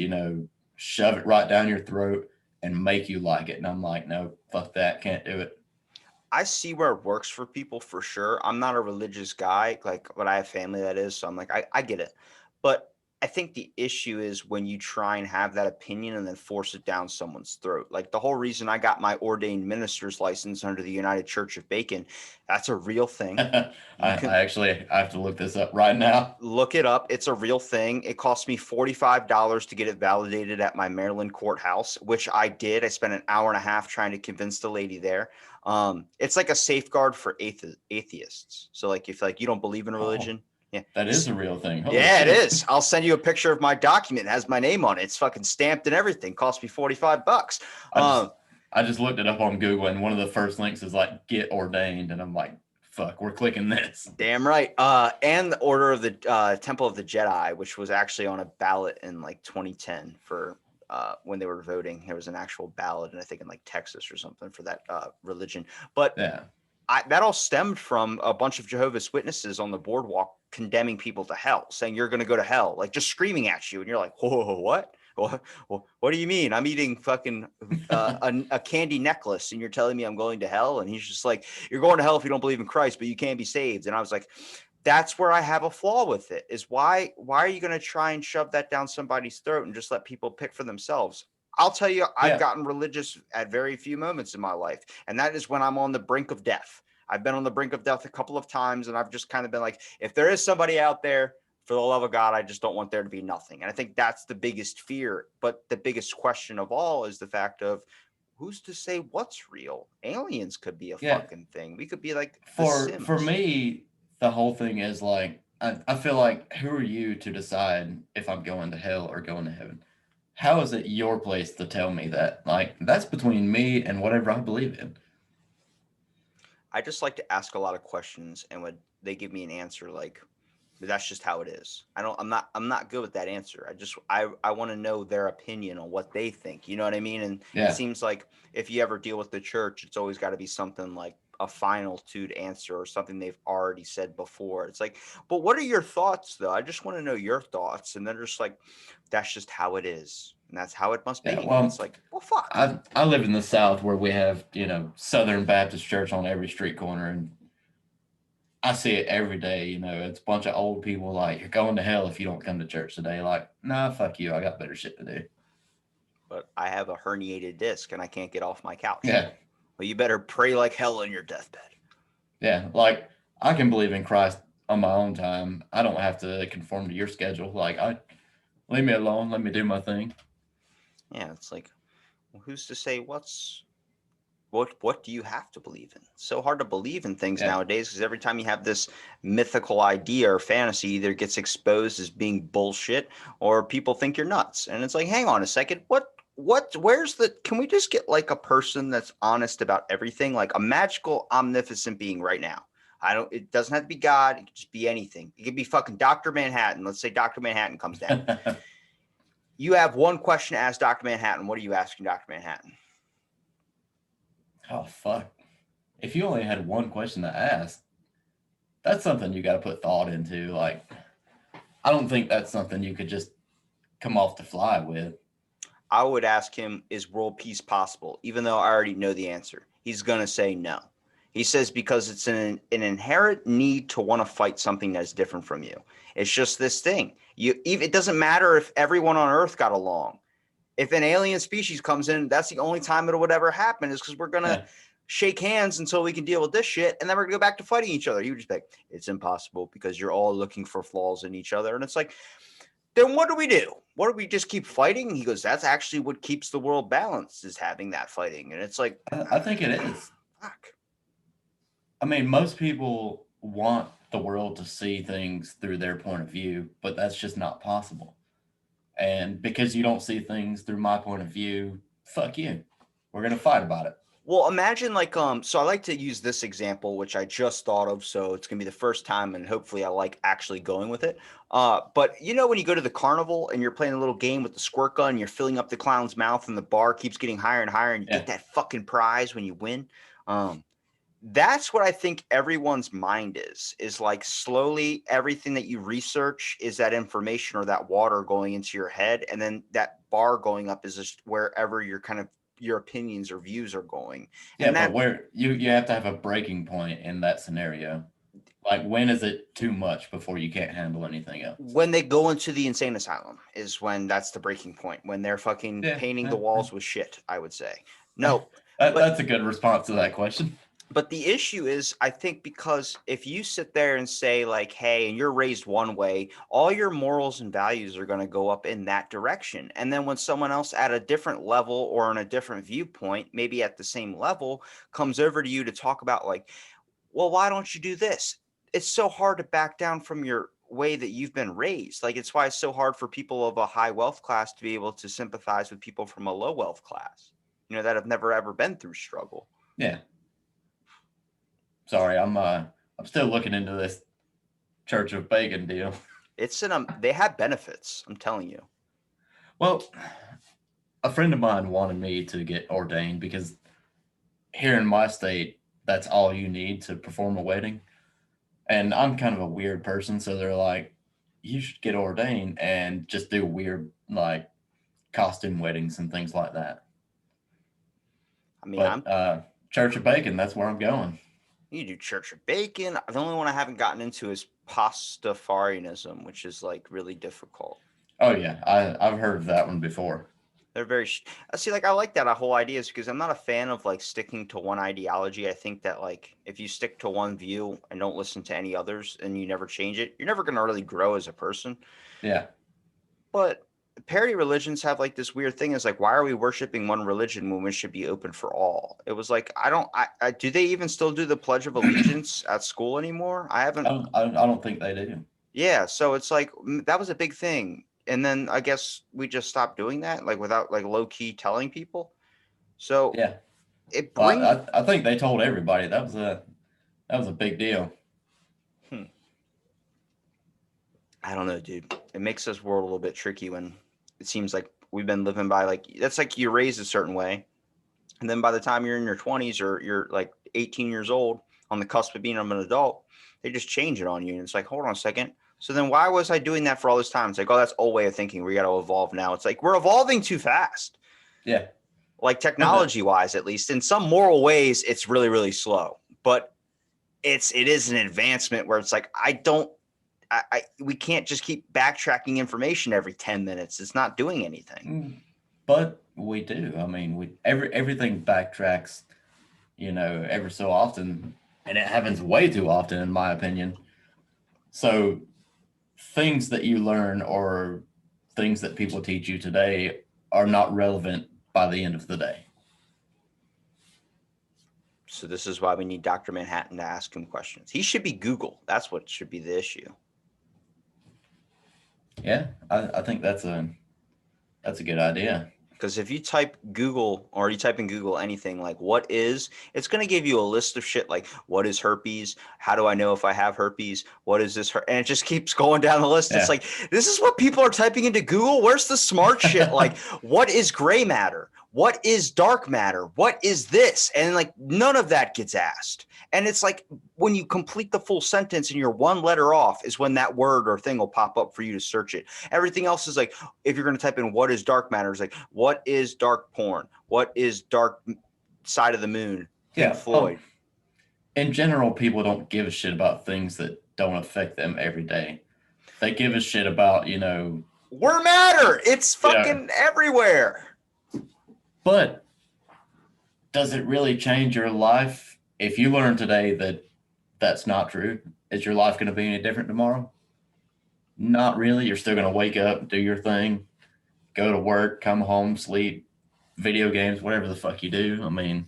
shove it right down your throat and make you like it. And I'm like, no, fuck that. Can't do it. I see where it works for people for sure. I'm not a religious guy, like, but I have family that is. So I'm like, I get it. But I think the issue is when you try and have that opinion and then force it down someone's throat. Like the whole reason I got my ordained minister's license under the United Church of Bacon, that's a real thing. You can I have to look this up right now. look it up. It's a real thing. It cost me $45 to get it validated at my Maryland courthouse, which I did. I spent an hour and a half trying to convince the lady there. It's like a safeguard for atheists. So like if like you don't believe in Oh, religion, yeah, that is a real thing. Holy yeah, it shit. is. I'll send you a picture of my document. It has my name on it. It's fucking stamped and everything. Cost me $45. I just I just looked it up on Google and one of the first links is like get ordained and I'm like, fuck, we're clicking this. Damn right. And the Order of the Temple of the Jedi, which was actually on a ballot in like 2010 for when they were voting. There was an actual ballot, and I think in like Texas or something for that religion. But Yeah. that all stemmed from a bunch of Jehovah's Witnesses on the boardwalk condemning people to hell, saying you're going to go to hell, like just screaming at you, and you're like, whoa, what? What do you mean? I'm eating fucking a candy necklace, and you're telling me I'm going to hell? And he's just like, you're going to hell if you don't believe in Christ, but you can't be saved. And I was like, that's where I have a flaw with it. Is why are you going to try and shove that down somebody's throat and just let people pick for themselves? I'll tell you, I've Yeah. gotten religious at very few moments in my life, and that is when I'm on the brink of death. I've been on the brink of death a couple of times, and I've just kind of been like, if there is somebody out there, for the love of God, I just don't want there to be nothing. And I think that's the biggest fear. But the biggest question of all is the fact of who's to say what's real? Aliens could be a Yeah. fucking thing. We could be like the For Sims. me, the whole thing is like I feel like who are you to decide if I'm going to hell or going to heaven? How is it your place to tell me that? Like that's between me and whatever I believe in. I just like to ask a lot of questions, and when they give me an answer, like that's just how it is. I'm not good with that answer. I want to know their opinion on what they think. You know what I mean? And it Yeah. seems like if you ever deal with the church, it's always got to be something like a final tude answer or something they've already said before. It's like, but what are your thoughts though? I just want to know your thoughts. And they're just like, that's just how it is. And that's how it must Yeah. be. And Well, it's like, well, fuck. I live in the South where we have, Southern Baptist church on every street corner and I see it every day, it's a bunch of old people like you're going to hell if you don't come to church today. Like, nah, fuck you. I got better shit to do. but I have a herniated disc and I can't get off my couch. Yeah. Well, you better pray like hell in your deathbed. Yeah. Like, I can believe in Christ on my own time. I don't have to conform to your schedule. Like, leave me alone. Let me do my thing. Yeah, it's like, well, who's to say what do you have to believe in? It's so hard to believe in things Yeah. nowadays because every time you have this mythical idea or fantasy, either gets exposed as being bullshit or people think you're nuts. And it's like, hang on a second, can we just get like a person that's honest about everything, like a magical omnipotent being right now? It doesn't have to be God. It could just be anything. It could be fucking Dr. Manhattan. Let's say Dr. Manhattan comes down. You have one question to ask Dr. Manhattan. What are you asking Dr. Manhattan? Oh, fuck. If you only had one question to ask, that's something you got to put thought into. Like, I don't think that's something you could just come off the fly with. I would ask him, is world peace possible? Even though I already know the answer. He's going to say no. He says because it's an inherent need to want to fight something that's different from you. It's just this thing. It doesn't matter if everyone on Earth got along. If an alien species comes in, that's the only time it would ever happen is because we're going to shake hands until we can deal with this shit, and then we're going to go back to fighting each other. You would just be like, it's impossible because you're all looking for flaws in each other. And it's like, then what do we do? What do we just keep fighting? He goes, that's actually what keeps the world balanced is having that fighting. And it's like, I think it is. fuck. I mean, most people want the world to see things through their point of view, but that's just not possible. And because you don't see things through my point of view, fuck you. We're going to fight about it. Well, imagine like, so I like to use this example, which I just thought of. So it's going to be the first time and hopefully I like actually going with it. But you know, when you go to the carnival and you're playing a little game with the squirt gun, you're filling up the clown's mouth and the bar keeps getting higher and higher and you get that fucking prize when you win. That's what I think everyone's mind is like slowly everything that you research is that information or that water going into your head. And then that bar going up is just wherever your opinions or views are going. Yeah, And but where you have to have a breaking point in that scenario. Like, when is it too much before you can't handle anything else? when they go into the insane asylum is when that's the breaking point, when they're fucking painting the walls with shit, I would say. No, that's a good response to that question. But the issue is, I think, because if you sit there and say like, hey, and you're raised one way, all your morals and values are going to go up in that direction. And then when someone else at a different level or on a different viewpoint, maybe at the same level, comes over to you to talk about like, well, why don't you do this? It's so hard to back down from your way that you've been raised. Like, it's why it's so hard for people of a high wealth class to be able to sympathize with people from a low wealth class, that have never, ever been through struggle. Yeah. Sorry, I'm still looking into this Church of Bacon deal. They have benefits, I'm telling you. Well, a friend of mine wanted me to get ordained because here in my state, that's all you need to perform a wedding. And I'm kind of a weird person, so they're like, you should get ordained and just do weird, like, costume weddings and things like that. I mean, Church of Bacon, that's where I'm going. You do Church of Bacon. The only one I haven't gotten into is Pastafarianism, which is like really difficult. Oh yeah, I've heard of that one before. They're very see, like I like that whole idea is because I'm not a fan of like sticking to one ideology. I think that like if you stick to one view and don't listen to any others and you never change it, you're never going to really grow as a person. Yeah. But parody religions have like this weird thing is like, why are we worshiping one religion when we should be open for all? It was like, do they even still do the Pledge of Allegiance at school anymore? I haven't. I don't think they do. Yeah. So it's like, that was a big thing. And then I guess we just stopped doing that, like without like low key telling people. So yeah, it brings. Well, I think they told everybody that was a big deal. I don't know, dude. It makes this world a little bit tricky when it seems like we've been living by like, that's like you're raised a certain way. And then by the time you're in your 20s or you're like 18 years old on the cusp of being an adult, they just change it on you. And it's like, hold on a second. So then why was I doing that for all this time? It's like, oh, that's old way of thinking. We got to evolve now. It's like, we're evolving too fast. Yeah. Like technology wise, at least in some moral ways, it's really, really slow, but it is an advancement where it's like, we can't just keep backtracking information every 10 minutes. It's not doing anything. But We do. I mean, everything backtracks, ever so often, and it happens way too often, in my opinion. So things that you learn or things that people teach you today are not relevant by the end of the day. So this is why we need Dr. Manhattan to ask him questions. He should be Google. That's what should be the issue. Yeah, I think that's a good idea. Because if you type Google or you type in Google anything like what is, it's going to give you a list of shit like what is herpes? How do I know if I have herpes? What is this? And it just keeps going down the list. Yeah. It's like, this is what people are typing into Google. Where's the smart shit? Like, what is gray matter? What is dark matter? What is this? And like, none of that gets asked. And it's like, when you complete the full sentence and you're one letter off is when that word or thing will pop up for you to search it. Everything else is like, if you're going to type in what is dark matter, it's like, what is dark porn? What is dark side of the moon? Pink Floyd. In general, people don't give a shit about things that don't affect them every day. They give a shit about, we're matter. It's fucking everywhere. But does it really change your life? If you learn today that that's not true, is your life going to be any different tomorrow? Not really. You're still going to wake up, do your thing, go to work, come home, sleep, video games, whatever the fuck you do. I mean,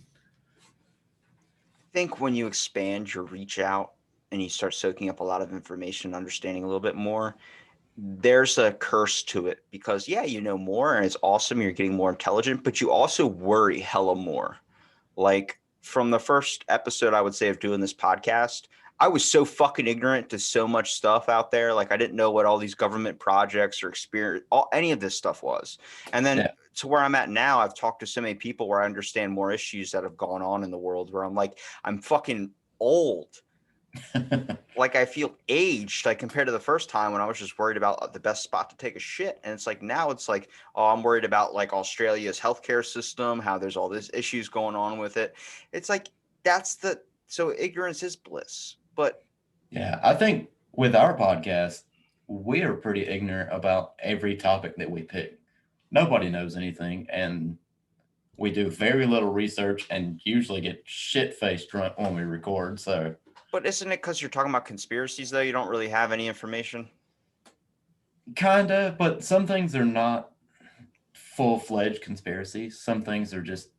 I think when you expand your reach out and you start soaking up a lot of information, understanding a little bit more, there's a curse to it because you know more and it's awesome. You're getting more intelligent, but you also worry hella more. Like from the first episode, I would say, of doing this podcast, I was so fucking ignorant to so much stuff out there. Like I didn't know what all these government projects or experience, any of this stuff was. And then to where I'm at now, I've talked to so many people where I understand more issues that have gone on in the world where I'm like, I'm fucking old. Like I feel aged, like compared to the first time when I was just worried about the best spot to take a shit. And it's like, now it's like, oh, I'm worried about like Australia's healthcare system, how there's all these issues going on with it. It's like, so ignorance is bliss. But yeah, I think with our podcast, we are pretty ignorant about every topic that we pick. Nobody knows anything, and we do very little research and usually get shit-faced drunk when we record. So, but isn't it because you're talking about conspiracies, though? You don't really have any information? Kinda, but some things are not full-fledged conspiracies. Some things are just,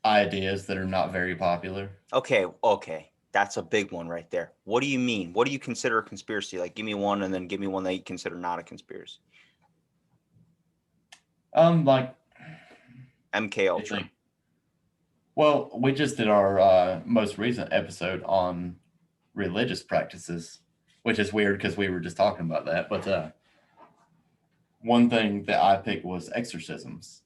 ideas that are not very popular. Okay. That's a big one right there. What do you mean? What do you consider a conspiracy? Like, give me one and then give me one that you consider not a conspiracy. Like MK Ultra. Well, we just did our most recent episode on religious practices, which is weird because we were just talking about that. But one thing that I picked was exorcisms.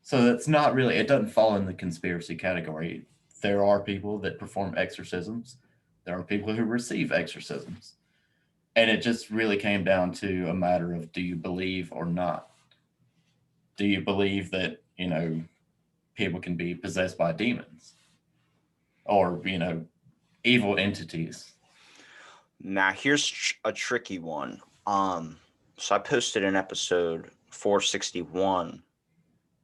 So that's not really, it doesn't fall in the conspiracy category. There are people that perform exorcisms. There are people who receive exorcisms. And it just really came down to a matter of, do you believe or not? Do you believe that, people can be possessed by demons or, evil entities? Now, here's a tricky one. So I posted an episode 461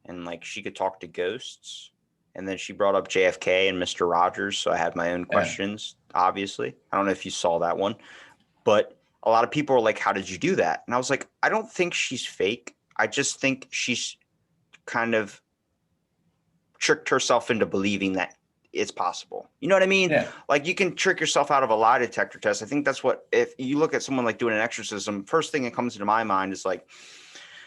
and like she could talk to ghosts. And then she brought up JFK and Mr. Rogers. So I had my own questions, obviously. I don't know if you saw that one, but a lot of people are like, how did you do that? And I was like, I don't think she's fake. I just think she's kind of tricked herself into believing that it's possible. You know what I mean? Yeah. Like you can trick yourself out of a lie detector test. I think that's what, if you look at someone like doing an exorcism, first thing that comes into my mind is like,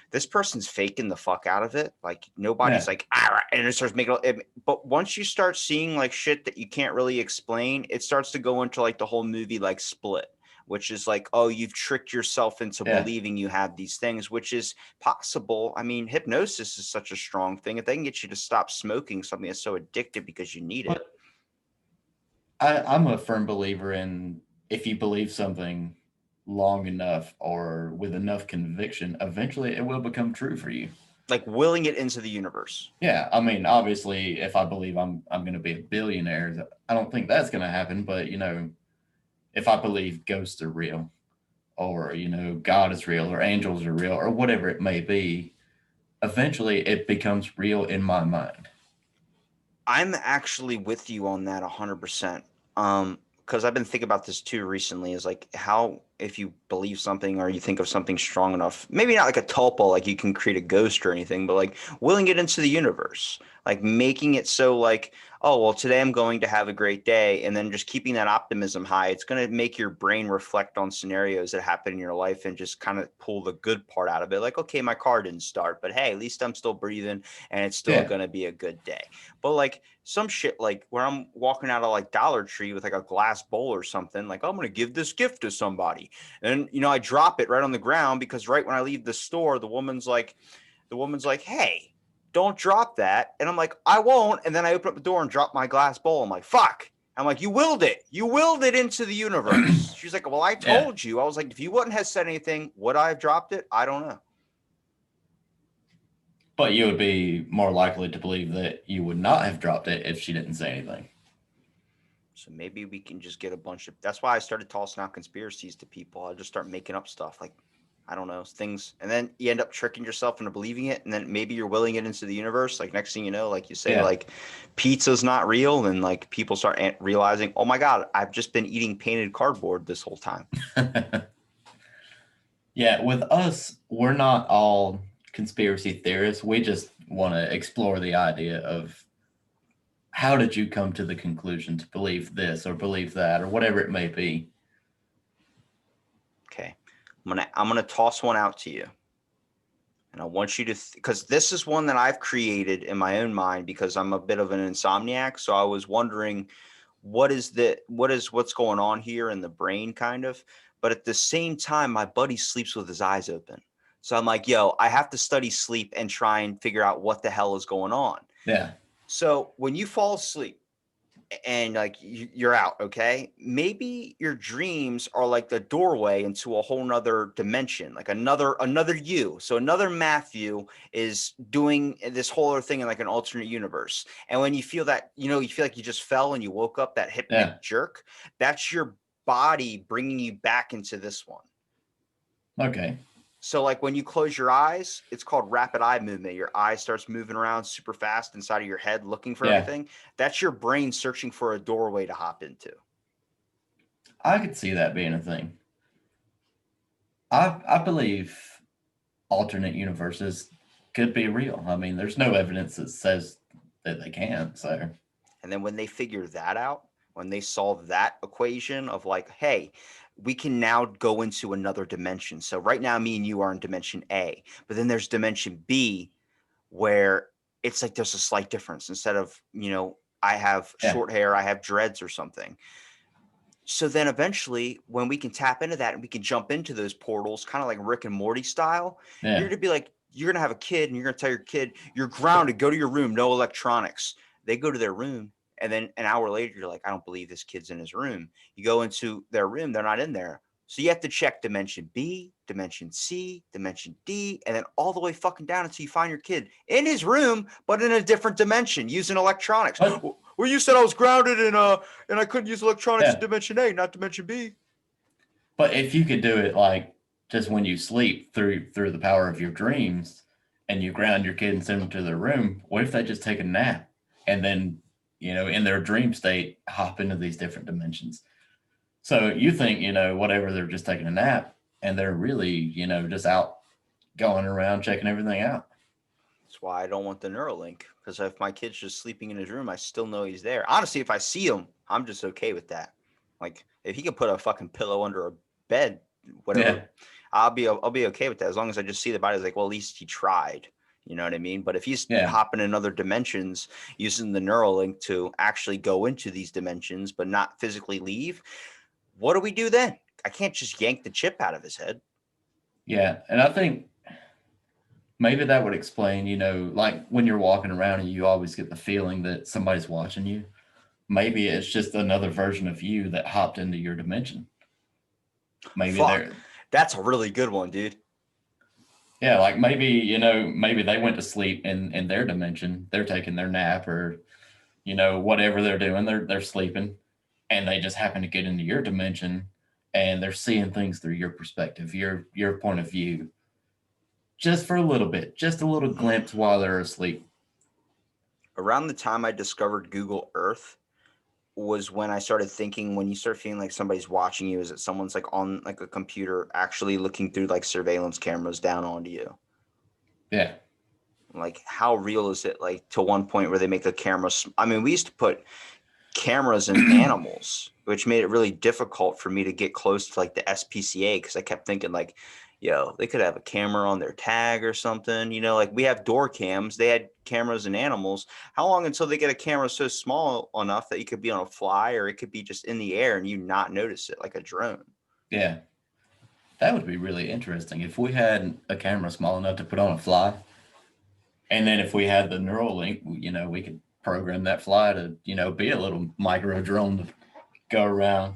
this person's faking the fuck out of it. Like nobody's like, and it starts making it. But once you start seeing like shit that you can't really explain, it starts to go into like the whole movie, like Split, which is like, oh, you've tricked yourself into believing you have these things, which is possible. I mean, hypnosis is such a strong thing. If they can get you to stop smoking something that's so addictive because you need it. I'm a firm believer in if you believe something long enough or with enough conviction, eventually it will become true for you. Like willing it into the universe. Yeah, I mean, obviously, if I believe I'm going to be a billionaire, I don't think that's going to happen. But if I believe ghosts are real, or God is real, or angels are real, or whatever it may be, eventually it becomes real in my mind. I'm actually with you on that 100%. Because I've been thinking about this too recently. Is like how if you believe something or you think of something strong enough, maybe not like a tulpa, like you can create a ghost or anything, but like willing it into the universe, like making it so like, oh well, today I'm going to have a great day, and then just keeping that optimism high. It's going to make your brain reflect on scenarios that happen in your life and just kind of pull the good part out of it. Like, okay, my car didn't start, but hey, at least I'm still breathing, and it's still Yeah. going to be a good day. But like some shit like where I'm walking out of like Dollar Tree with like a glass bowl or something, like I'm gonna give this gift to somebody. And I drop it right on the ground because right when I leave the store, the woman's like, hey, don't drop that. And I'm like, I won't. And then I open up the door and drop my glass bowl. I'm like, fuck. I'm like, you willed it. You willed it into the universe. She's like, well, I Yeah. told you. I was like, if you wouldn't have said anything, would I have dropped it? I don't know. But you would be more likely to believe that you would not have dropped it if she didn't say anything. So maybe we can just get a bunch of. That's why I started tossing out conspiracies to people. I just start making up stuff like, I don't know, things, and then you end up tricking yourself into believing it, and then maybe you're willing it into the universe. Like next thing you know, like you say, Yeah. like pizza's not real, and like people start realizing, oh my god, I've just been eating painted cardboard this whole time. Yeah, with us, we're not all conspiracy theorists. We just want to explore the idea of how did you come to the conclusion to believe this or believe that or whatever it may be. Okay, I'm gonna toss one out to you. And I want you to, because this is one that I've created in my own mind because I'm a bit of an insomniac. So I was wondering what's going on here in the brain kind of. But at the same time, my buddy sleeps with his eyes open. So I'm like, yo, I have to study sleep and try and figure out what the hell is going on. Yeah. So when you fall asleep, and like you're out, okay, maybe your dreams are like the doorway into a whole nother dimension, like another you. So another Matthew is doing this whole other thing in like an alternate universe. And when you feel that, you feel like you just fell and you woke up, that hypnic Yeah. jerk, that's your body bringing you back into this one. Okay. So like when you close your eyes, it's called rapid eye movement. Your eye starts moving around super fast inside of your head looking for Yeah. everything. That's your brain searching for a doorway to hop into. I could see that being a thing. I believe alternate universes could be real. I mean, there's no evidence that says that they can't. So, And then when they figure that out, when they solve that equation of like, hey, we can now go into another dimension. So right now, me and you are in dimension A, but then there's dimension B where it's like there's a slight difference. Instead of, I have yeah. short hair, I have dreads or something. So then eventually, when we can tap into that and we can jump into those portals, kind of like Rick and Morty style, you're Yeah. gonna be like, you're gonna have a kid and you're gonna tell your kid, you're grounded, go to your room, no electronics. They go to their room, and then an hour later, you're like, I don't believe this kid's in his room. You go into their room, they're not in there. So you have to check dimension B, dimension C, dimension D, and then all the way fucking down until you find your kid in his room, but in a different dimension using electronics. But Well, you said I was grounded and I couldn't use electronics in yeah. dimension A, not dimension B. But if you could do it like just when you sleep through the power of your dreams and you ground your kid and send them to their room, what if they just take a nap and then, in their dream state, hop into these different dimensions? So you think, whatever, they're just taking a nap and they're really, just out going around checking everything out. That's why I don't want the Neuralink, because if my kid's just sleeping in his room, I still know he's there. Honestly, if I see him, I'm just okay with that. Like if he can put a fucking pillow under a bed, Yeah. whatever, I'll be okay with that as long as I just see the body's like, well, at least he tried. You know what I mean? But if he's Yeah. hopping in other dimensions using the Neuralink to actually go into these dimensions but not physically leave, what do we do then? I can't just yank the chip out of his head. Yeah. And I think maybe that would explain, like when you're walking around and you always get the feeling that somebody's watching you. Maybe it's just another version of you that hopped into your dimension. Maybe Fuck. they're, That's a really good one, dude. yeah, like maybe they went to sleep in their dimension. They're taking their nap or, whatever they're doing, they're sleeping and they just happen to get into your dimension and they're seeing things through your perspective, your point of view. just for a little bit, just a little glimpse while they're asleep. Around the time I discovered Google Earth was when I started thinking, when you start feeling like somebody's watching you, is it someone's like on like a computer actually looking through like surveillance cameras down onto you? Yeah. Like, how real is it? Like, to one point where they make a camera. I mean, we used to put cameras in animals, which made it really difficult for me to get close to like the SPCA, because I kept thinking like, yo, they could have a camera on their tag or something. You know, like we have door cams. They had cameras in animals. How long until they get a camera so small enough that you could be on a fly, or it could be just in the air and you not notice it, like a drone? Yeah. That would be really interesting if we had a camera small enough to put on a fly. And then if we had the neural link, we could program that fly to, be a little micro drone to go around.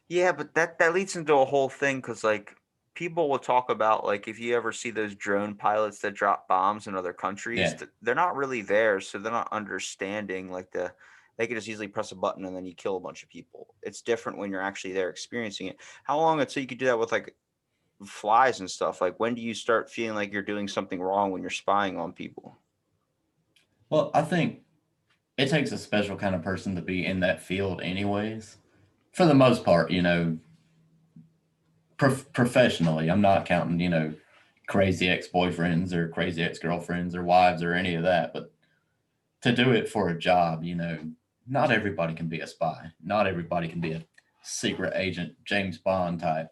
Yeah, but that leads into a whole thing, because like people will talk about, like, if you ever see those drone pilots that drop bombs in other countries, Yeah. they're not really there, so they're not understanding like they can just easily press a button and then you kill a bunch of people. It's different when you're actually there experiencing it. How long until you could do that with like flies and stuff? Like, when do you start feeling like you're doing something wrong when you're spying on people? Well, I think it takes a special kind of person to be in that field, anyways. For the most part, professionally. I'm not counting, crazy ex-boyfriends or crazy ex-girlfriends or wives or any of that, but to do it for a job, not everybody can be a spy. Not everybody can be a secret agent, James Bond type.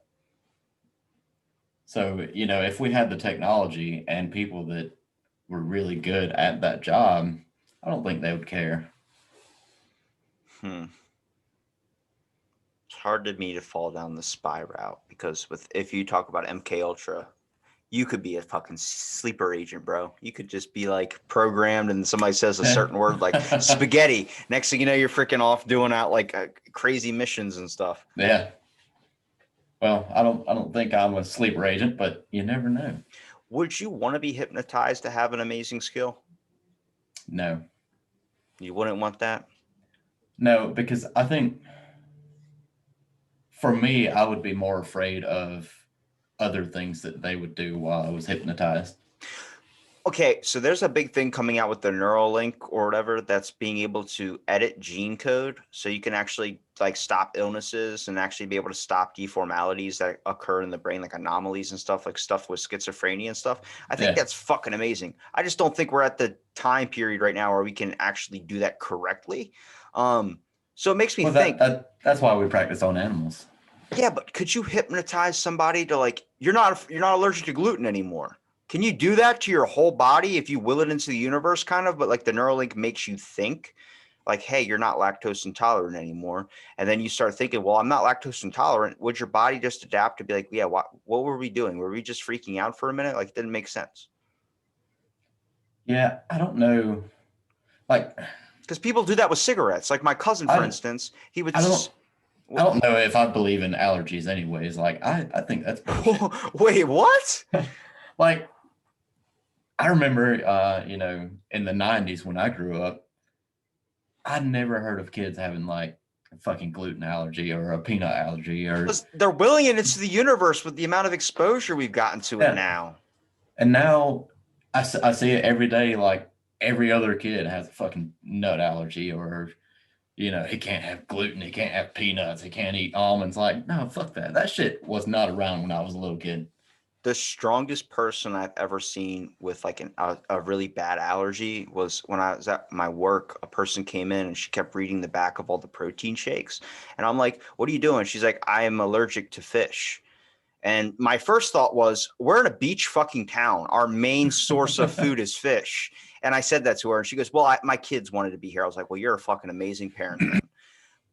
So, if we had the technology and people that were really good at that job, I don't think they would care. Hmm. It's hard to me to fall down the spy route, because if you talk about MK Ultra, you could be a fucking sleeper agent, bro. You could just be like programmed, and somebody says a certain word like spaghetti. Next thing you know, you're freaking off doing out like crazy missions and stuff. Yeah. Well, I don't think I'm a sleeper agent, but you never know. Would you want to be hypnotized to have an amazing skill? No. You wouldn't want that? No, because I think for me, I would be more afraid of other things that they would do while I was hypnotized. Okay, so there's a big thing coming out with the Neuralink or whatever, that's being able to edit gene code, so you can actually like stop illnesses and actually be able to stop deformalities that occur in the brain, like anomalies and stuff, like stuff with schizophrenia and stuff. I think Yeah. that's fucking amazing. I just don't think we're at the time period right now where we can actually do that correctly. So it makes me Well, think, that's why we practice on animals. yeah, but could you hypnotize somebody to like, you're not allergic to gluten anymore? Can you do that to your whole body if you will it into the universe, kind of? But like the Neuralink makes you think like, hey, you're not lactose intolerant anymore. And then you start thinking, well, I'm not lactose intolerant. Would your body just adapt to be like, yeah, what were we doing? Were we just freaking out for a minute? Like, it didn't make sense. Yeah, I don't know. Like, Because people do that with cigarettes. Like my cousin, for I instance, he would I don't I w- don't know if I believe in allergies anyways. Like, I think that's bullshit. wait, what? Like, I remember, in the '90s when I grew up, I'd never heard of kids having like a fucking gluten allergy or a peanut allergy or Because they're willing it into the universe with the amount of exposure we've gotten to it yeah. now. And now I see it every day. Like every other kid has a fucking nut allergy or he can't have gluten, he can't have peanuts, he can't eat almonds. Like, no, fuck that. That shit was not around when I was a little kid. The strongest person I've ever seen with like a really bad allergy was when I was at my work. A person came in and she kept reading the back of all the protein shakes. And I'm like, what are you doing? She's like, I am allergic to fish. And my first thought was, we're in a beach fucking town. Our main source of food is fish. And I said that to her, and she goes, well, my kids wanted to be here. I was like, well, you're a fucking amazing parent then.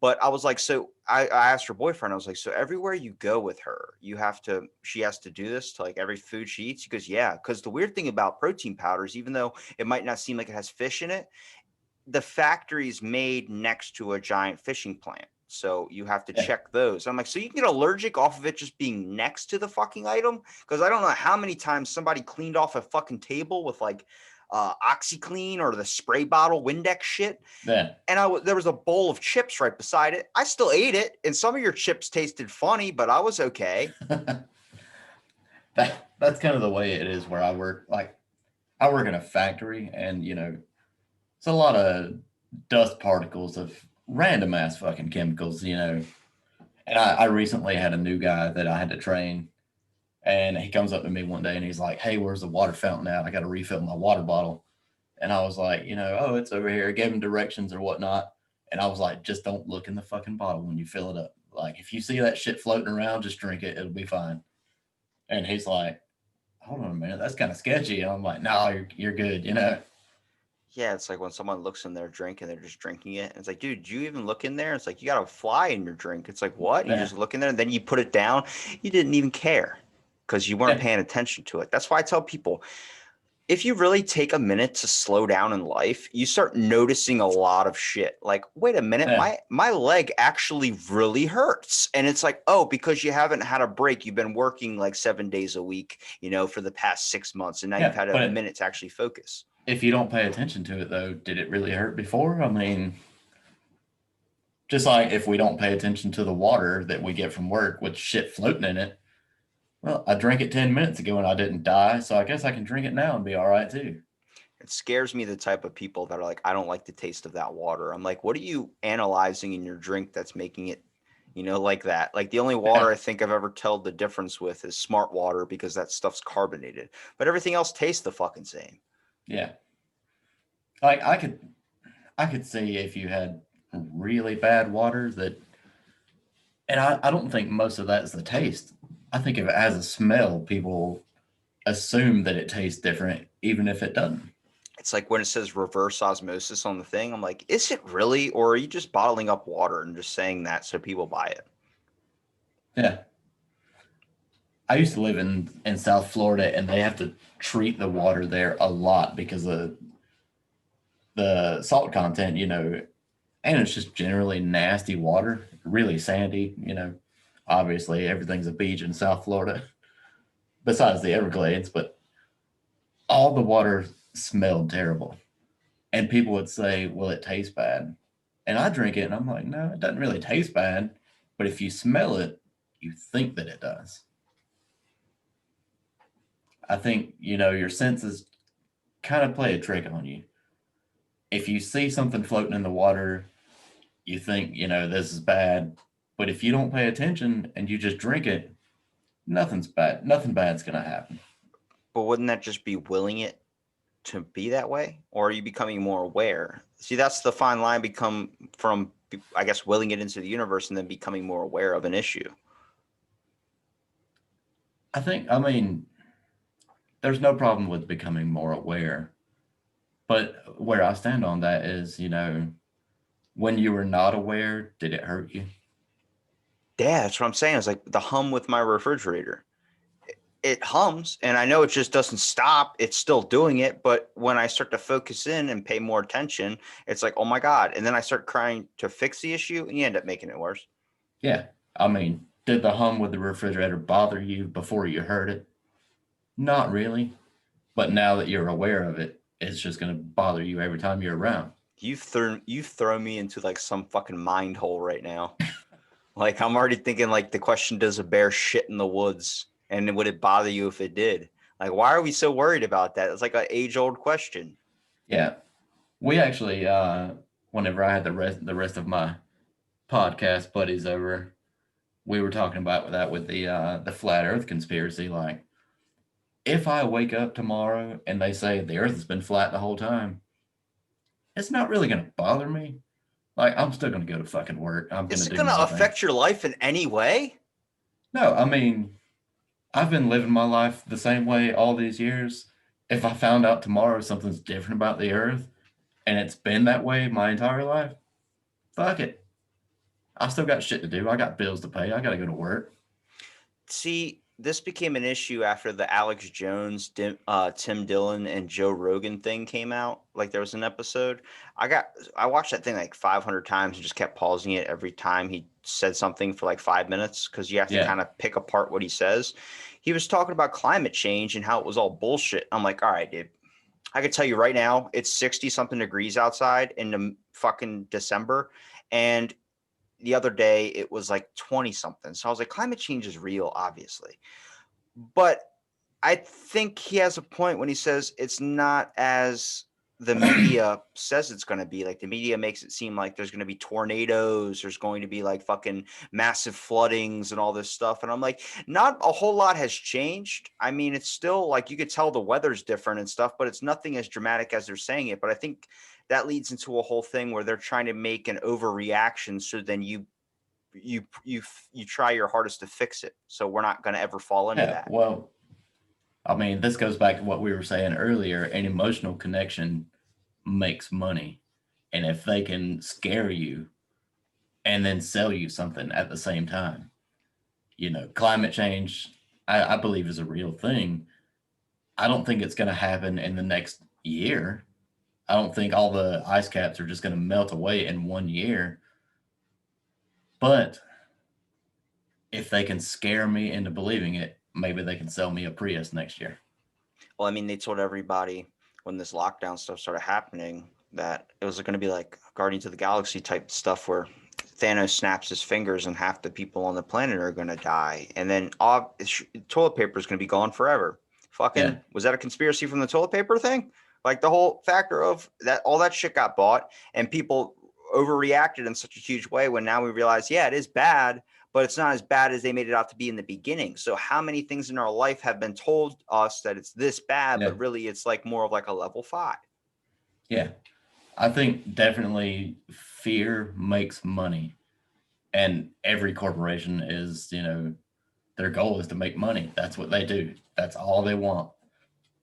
But I was like, so I asked her boyfriend, I was like, so everywhere you go with her, she has to do this to like every food she eats? He goes, yeah. Because the weird thing about protein powders, even though it might not seem like it has fish in it, the factory's made next to a giant fishing plant. So you have to Yeah. check those. I'm like, so you can get allergic off of it just being next to the fucking item? Because I don't know how many times somebody cleaned off a fucking table with like OxyClean or the spray bottle Windex shit, Yeah. and there was a bowl of chips right beside it. I still ate it, and some of your chips tasted funny, but I was okay. that's kind of the way it is where I work. Like I work in a factory, and it's a lot of dust particles of random ass fucking chemicals. And I recently had a new guy that I had to train, and he comes up to me one day and he's like, "Hey, where's the water fountain at? I got to refill my water bottle." And I was like, "Oh, it's over here." I gave him directions or whatnot. And I was like, "Just don't look in the fucking bottle when you fill it up. Like, if you see that shit floating around, just drink it. It'll be fine." And he's like, "Hold on a minute. That's kind of sketchy." And I'm like, "No, you're good." Yeah, it's like when someone looks in their drink and they're just drinking it. And it's like, dude, do you even look in there? It's like you got a fly in your drink. It's like, what? And you Yeah. just look in there and then you put it down. You didn't even care because you weren't Yeah. paying attention to it. That's why I tell people, if you really take a minute to slow down in life, you start noticing a lot of shit. Like, wait a minute, Yeah. my leg actually really hurts. And it's like, oh, because you haven't had a break. You've been working like 7 days a week, for the past 6 months. And now you've Yeah. had a But minute to actually focus. if you don't pay attention to it, though, did it really hurt before? I mean, just like if we don't pay attention to the water that we get from work with shit floating in it, well, I drank it 10 minutes ago and I didn't die, so I guess I can drink it now and be all right too. It scares me, the type of people that are like, I don't like the taste of that water. I'm like, what are you analyzing in your drink that's making it, like that? Like the only water Yeah. I think I've ever told the difference with is smart water because that stuff's carbonated, but everything else tastes the fucking same. Yeah. Like I could see if you had really bad water that, and I don't think most of that is the taste. I think if it has a smell, people assume that it tastes different, even if it doesn't. It's like when it says reverse osmosis on the thing, I'm like, is it really? Or are you just bottling up water and just saying that so people buy it? Yeah. I used to live in South Florida, and they have to treat the water there a lot because of the salt content, and it's just generally nasty water, really sandy. Obviously, everything's a beach in South Florida, besides the Everglades, but all the water smelled terrible. And people would say, well, it tastes bad. And I drink it, and I'm like, no, it doesn't really taste bad. But if you smell it, you think that it does. I think, your senses kind of play a trick on you. If you see something floating in the water, you think, this is bad. But if you don't pay attention and you just drink it, nothing's bad. Nothing bad's going to happen. But wouldn't that just be willing it to be that way? Or are you becoming more aware? See, that's the fine line become from, I guess, willing it into the universe and then becoming more aware of an issue. I mean, there's no problem with becoming more aware. But where I stand on that is, when you were not aware, did it hurt you? Yeah, that's what I'm saying. It's like the hum with my refrigerator. It hums and I know it just doesn't stop. It's still doing it. But when I start to focus in and pay more attention, it's like, oh my God. And then I start trying to fix the issue and you end up making it worse. Yeah. I mean, did the hum with the refrigerator bother you before you heard it? Not really. But now that you're aware of it, it's just going to bother you every time you're around. You've thrown me into like some fucking mind hole right now. Like I'm already thinking like the question, does a bear shit in the woods? And would it bother you if it did? Like, why are we so worried about that? It's like an age-old question. Yeah. We actually, whenever I had the rest of my podcast buddies over, we were talking about that with the flat Earth conspiracy. Like, if I wake up tomorrow and they say the Earth has been flat the whole time, it's not really going to bother me. Like, I'm still going to go to fucking work. I'm going Is to it do going my to thing. affect your life in any way? No, I mean, I've been living my life the same way all these years. If I found out tomorrow something's different about the Earth and it's been that way my entire life, fuck it. I still got shit to do. I got bills to pay. I got to go to work. See, this became an issue after the Alex Jones, Tim Dillon, and Joe Rogan thing came out. Like there was an episode. I watched that thing like 500 times and just kept pausing it every time he said something for like 5 minutes because you have to Yeah. kind of pick apart what he says. He was talking about climate change and how it was all bullshit. I'm like, all right, dude. I could tell you right now, it's 60 something degrees outside in the fucking December. And the other day it was like 20 something. So I was like, climate change is real, obviously. But I think he has a point when he says it's not as the media says it's going to be. Like the media makes it seem like there's going to be tornadoes, there's going to be like fucking massive floodings and all this stuff. And I'm like, not a whole lot has changed. I mean, it's still like you could tell the weather's different and stuff, but it's nothing as dramatic as they're saying it. But I think that leads into a whole thing where they're trying to make an overreaction. So then you try your hardest to fix it. So we're not going to ever fall into Yeah, that. well, I mean, this goes back to what we were saying earlier. An emotional connection makes money. And if they can scare you and then sell you something at the same time, climate change, I believe is a real thing. I don't think it's going to happen in the next year. I don't think all the ice caps are just going to melt away in 1 year. But if they can scare me into believing it, maybe they can sell me a Prius next year. Well, I mean, they told everybody when this lockdown stuff started happening that it was going to be like Guardians of the Galaxy type stuff where Thanos snaps his fingers and half the people on the planet are going to die. And then toilet paper is going to be gone forever. Yeah. Fucking, was that a conspiracy from the toilet paper thing? Like the whole factor of that, all that shit got bought and people overreacted in such a huge way when now we realize, yeah, it is bad, but it's not as bad as they made it out to be in the beginning. So how many things in our life have been told us that it's this bad, Yeah. but really it's like more of like a level 5? Yeah. I think definitely fear makes money. And every corporation is, their goal is to make money. That's what they do. That's all they want.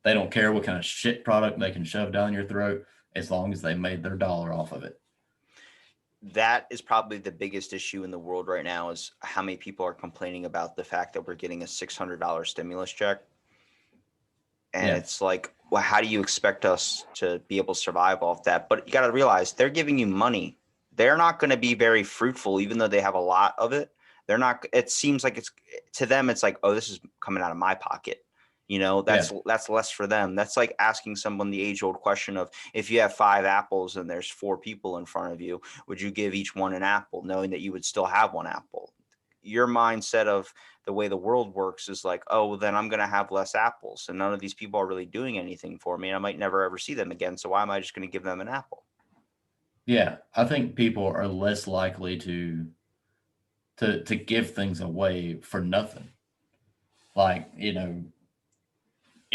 They don't care what kind of shit product they can shove down your throat as long as they made their dollar off of it. That is probably the biggest issue in the world right now is how many people are complaining about the fact that we're getting a $600 stimulus check. And Yeah. it's like, well, how do you expect us to be able to survive off that? But you got to realize they're giving you money. They're not going to be very fruitful, even though they have a lot of it. They're not, it seems like it's to them, it's like, oh, this is coming out of my pocket. Yeah. That's less for them. That's like asking someone the age old question of if you have 5 apples and there's 4 people in front of you, would you give each one an apple knowing that you would still have 1 apple? Your mindset of the way the world works is like, oh, well, then I'm going to have less apples. And none of these people are really doing anything for me. And I might never ever see them again. So why am I just going to give them an apple? Yeah. I think people are less likely to give things away for nothing. Like,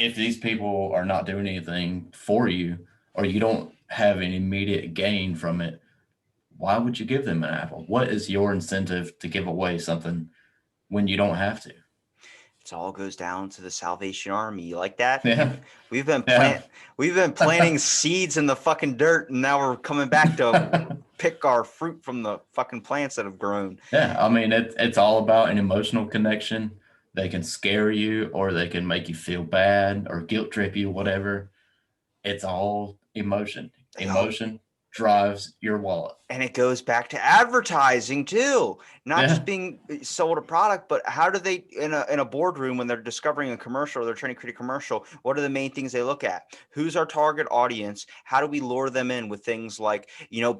if these people are not doing anything for you or you don't have an immediate gain from it, why would you give them an apple? What is your incentive to give away something when you don't have to? It all goes down to the Salvation Army. You like that? Yeah. We've been Yeah. planting seeds in the fucking dirt, and now we're coming back to pick our fruit from the fucking plants that have grown. Yeah. I mean, it's all about an emotional connection. They can scare you or they can make you feel bad or guilt trip you, whatever. It's all emotion. They all Emotion drives your wallet. And it goes back to advertising too, not Yeah. just being sold a product, but how do they in a boardroom when they're discovering a commercial or they're trying to create a commercial, what are the main things they look at? Who's our target audience? How do we lure them in with things like,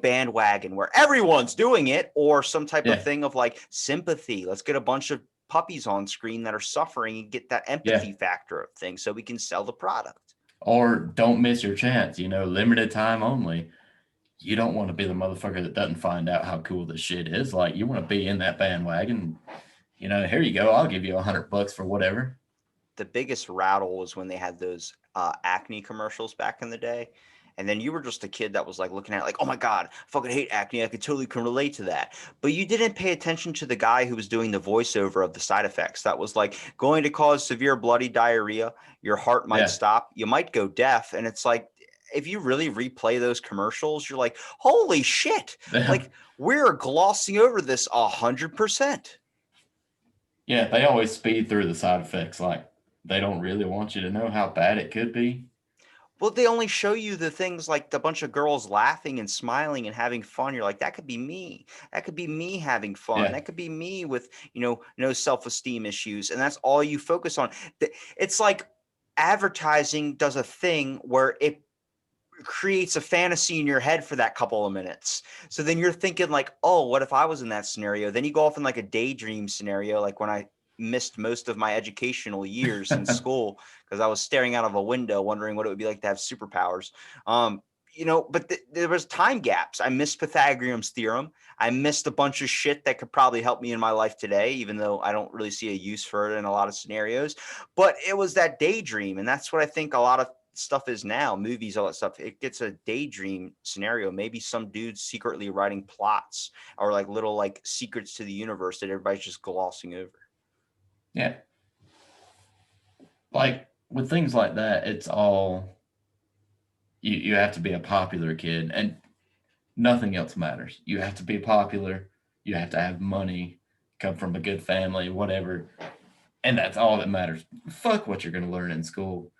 bandwagon where everyone's doing it, or some type of Yeah. thing of like sympathy? Let's get a bunch of puppies on screen that are suffering and get that Yeah. empathy factor of things so we can sell the product. Or don't miss your chance, limited time only. You don't want to be the motherfucker that doesn't find out how cool this shit is. Like, you want to be in that bandwagon. Here you go. I'll give you $100 for whatever. The biggest rattle was when they had those acne commercials back in the day. And then you were just a kid that was like looking at it like, oh my God, I fucking hate acne. I could totally can relate to that. But you didn't pay attention to the guy who was doing the voiceover of the side effects. That was like going to cause severe bloody diarrhea. Your heart might Yeah. stop. You might go deaf. And it's like, if you really replay those commercials, you're like, holy shit. Like we're glossing over this 100%. Yeah, they always speed through the side effects. Like, they don't really want you to know how bad it could be. Well, they only show you the things like the bunch of girls laughing and smiling and having fun. You're like, that could be me. That could be me having fun. Yeah. That could be me with, no self-esteem issues. And that's all you focus on. It's like advertising does a thing where it creates a fantasy in your head for that couple of minutes. So then you're thinking like, oh, what if I was in that scenario? Then you go off in like a daydream scenario. Like when I missed most of my educational years in school because I was staring out of a window wondering what it would be like to have superpowers. But there was time gaps. I missed Pythagorean's theorem. I missed a bunch of shit that could probably help me in my life today, even though I don't really see a use for it in a lot of scenarios. But it was that daydream, and that's what I think a lot of stuff is now. Movies, all that stuff. It gets a daydream scenario. Maybe some dude's secretly writing plots or like little like secrets to the universe that everybody's just glossing over. Yeah. Like with things like that, it's all you have to be a popular kid and nothing else matters. You have to be popular, you have to have money, come from a good family, whatever. And that's all that matters. Fuck what you're gonna learn in school.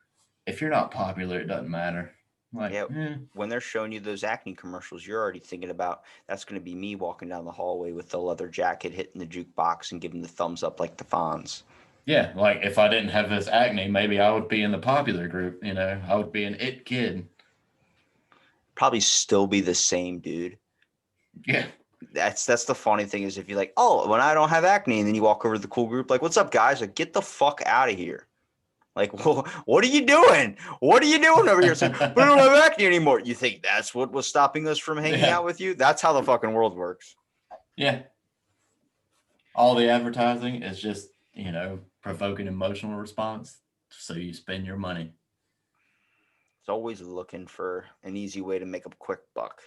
If you're not popular, it doesn't matter. Like, Yeah, when they're showing you those acne commercials, you're already thinking about that's going to be me walking down the hallway with the leather jacket, hitting the jukebox and giving the thumbs up like the Fonz. yeah, like if I didn't have this acne, maybe I would be in the popular group, I would be an it kid. Probably still be the same dude. Yeah. That's the funny thing is if you're like, oh, when I don't have acne, and then you walk over to the cool group, like, what's up, guys? Like, get the fuck out of here. Like, well, what are you doing? What are you doing over here? It's like, we don't have acne anymore. You think that's what was stopping us from hanging out with you? That's how the fucking world works. Yeah. All the advertising is just, provoking emotional response. So you spend your money. It's always looking for an easy way to make a quick buck.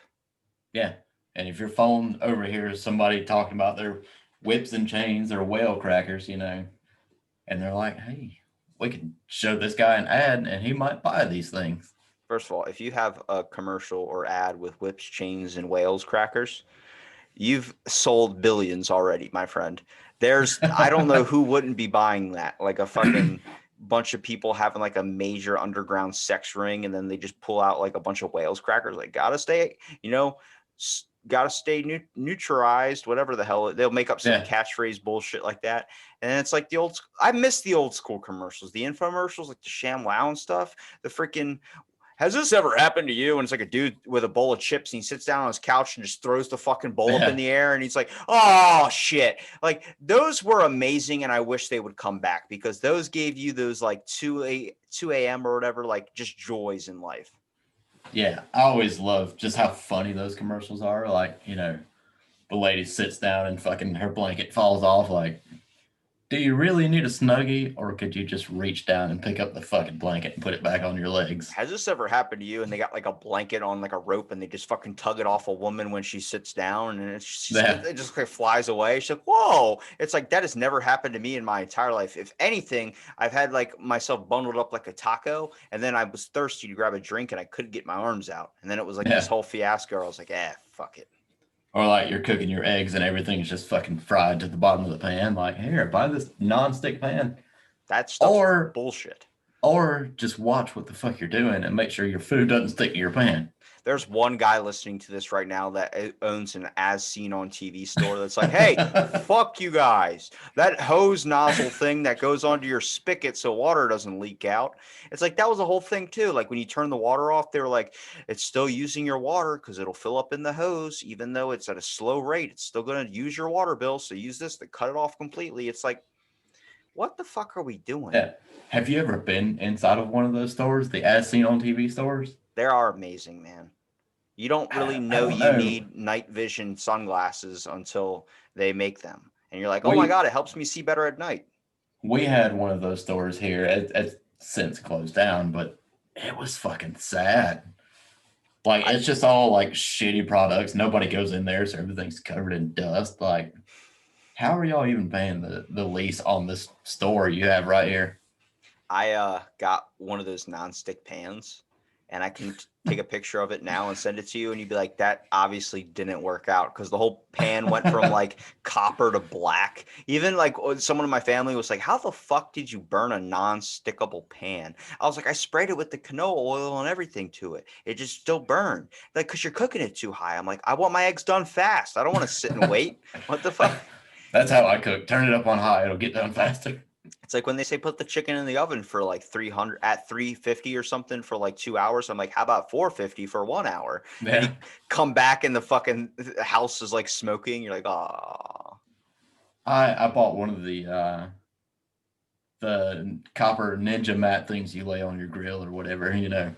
Yeah. And if your phone over here is somebody talking about their whips and chains or whale crackers, and they're like, hey, we can show this guy an ad and he might buy these things. First of all, if you have a commercial or ad with whips, chains, and whales crackers, you've sold billions already, my friend. I don't know who wouldn't be buying that. Like a fucking bunch of people having like a major underground sex ring, and then they just pull out like a bunch of whales crackers. Like, gotta stay neutralized, whatever the hell. They'll make up some catchphrase bullshit like that. And it's like I miss the old school commercials, the infomercials, like the ShamWow and stuff. The freaking, has this ever happened to you? And it's like a dude with a bowl of chips and he sits down on his couch and just throws the fucking bowl up in the air. And he's like, oh shit. Like those were amazing. And I wish they would come back because those gave you those like 2 a.m. or whatever, like just joys in life. Yeah. I always love just how funny those commercials are. Like, the lady sits down and fucking her blanket falls off. Like, do you really need a Snuggie, or could you just reach down and pick up the fucking blanket and put it back on your legs? Has this ever happened to you? And they got like a blanket on like a rope and they just fucking tug it off a woman when she sits down and it just like flies away. She's like, whoa. It's like, that has never happened to me in my entire life. If anything, I've had like myself bundled up like a taco and then I was thirsty to grab a drink and I couldn't get my arms out. And then it was like this whole fiasco. I was like, fuck it. Or like you're cooking your eggs and everything's just fucking fried to the bottom of the pan. Like, here, buy this non-stick pan. That's bullshit. Or just watch what the fuck you're doing and make sure your food doesn't stick to your pan. There's one guy listening to this right now that owns an as seen on TV store that's like, hey, fuck you guys. That hose nozzle thing that goes onto your spigot so water doesn't leak out. It's like, that was a whole thing too. Like when you turn the water off, they were like, it's still using your water because it'll fill up in the hose. Even though it's at a slow rate, it's still going to use your water bill. So use this to cut it off completely. It's like, what the fuck are we doing? Yeah. Have you ever been inside of one of those stores, the as seen on TV stores? They are amazing, man. You don't really know you need night vision sunglasses until they make them. And you're like, oh my God, it helps me see better at night. We had one of those stores here. It's since closed down, but it was fucking sad. Like, it's just all like shitty products. Nobody goes in there, so everything's covered in dust. Like, how are y'all even paying the lease on this store you have right here? I got one of those nonstick pans, and I can take a picture of it now and send it to you, and you'd be like, that obviously didn't work out because the whole pan went from like copper to black. Even like someone in my family was like, how the fuck did you burn a non-stickable pan? I was like, I sprayed it with the canola oil and everything to it. It just still burned. Like, because you're cooking it too high. I'm like, I want my eggs done fast. I don't want to sit and wait. What the fuck? That's how I cook. Turn it up on high. It'll get done faster. It's like when they say put the chicken in the oven for like 300 at 350 or something for like 2 hours. I'm like, how about 450 for 1 hour? Yeah. And you come back and the fucking house is like smoking. You're like, oh. I bought one of the the copper ninja mat things you lay on your grill or whatever, you know.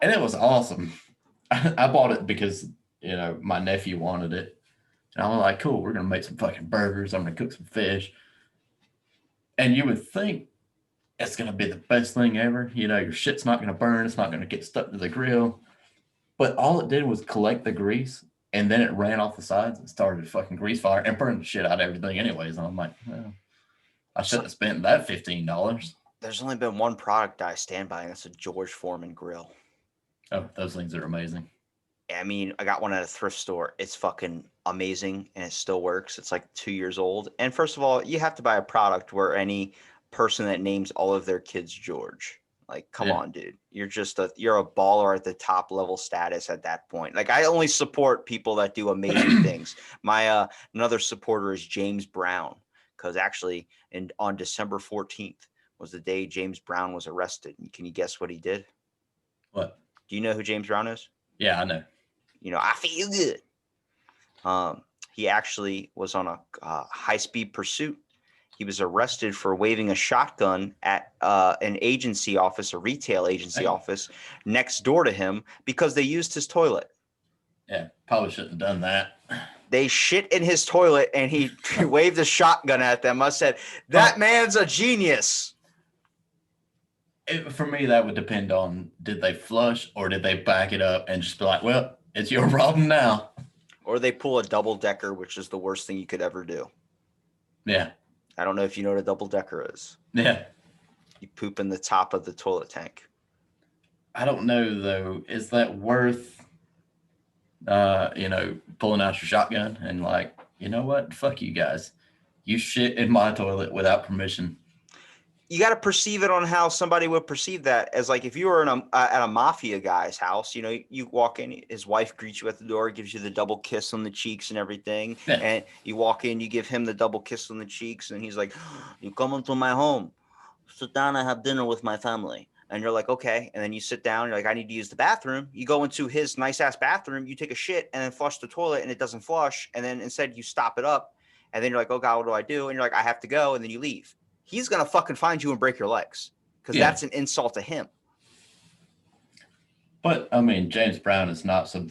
And it was awesome. I bought it because, you know, my nephew wanted it. And I was like, cool, we're going to make some fucking burgers. I'm going to cook some fish. And you would think it's going to be the best thing ever. You know, your shit's not going to burn. It's not going to get stuck to the grill. But all it did was collect the grease, and then it ran off the sides and started a fucking grease fire and burned the shit out of everything anyways. And I'm like, well, I shouldn't have spent that $15. There's only been one product I stand by, and that's a George Foreman grill. Oh, those things are amazing. I mean, I got one at a thrift store. It's fucking amazing, and it still works. It's like 2 years old. And first of all, you have to buy a product where any person that names all of their kids George. Like, come on, dude. You're a baller at the top level status at that point. Like, I only support people that do amazing things. My another supporter is James Brown, because actually, on December 14th was the day James Brown was arrested. And can you guess what he did? What? Do you know who James Brown is? Yeah, I know. You know, I feel good. He actually was on a high-speed pursuit. He was arrested for waving a shotgun at an agency office, a retail agency office next door to him because they used his toilet. Yeah, probably shouldn't have done that. They shit in his toilet and he waved a shotgun at them. I said, that man's a genius. For me, that would depend on, did they flush or did they back it up and just be like, well, it's your problem now. Or they pull a double decker, which is the worst thing you could ever do. Yeah. I don't know if you know what a double decker is. Yeah. You poop in the top of the toilet tank. I don't know, though. Is that worth, you know, pulling out your shotgun and like, you know what? Fuck you guys. You shit in my toilet without permission. You got to perceive it on how somebody would perceive that as like if you were at a mafia guy's house, you know, you walk in, his wife greets you at the door, gives you the double kiss on the cheeks and everything. Yeah. And you walk in, you give him the double kiss on the cheeks and he's like, you come into my home, sit down and have dinner with my family. And you're like, okay. And then you sit down, you're like, I need to use the bathroom. You go into his nice ass bathroom, you take a shit and then flush the toilet and it doesn't flush. And then instead you stop it up and then you're like, oh God, what do I do? And you're like, I have to go. And then you leave. He's going to fucking find you and break your legs because that's an insult to him. But, I mean, James Brown is not some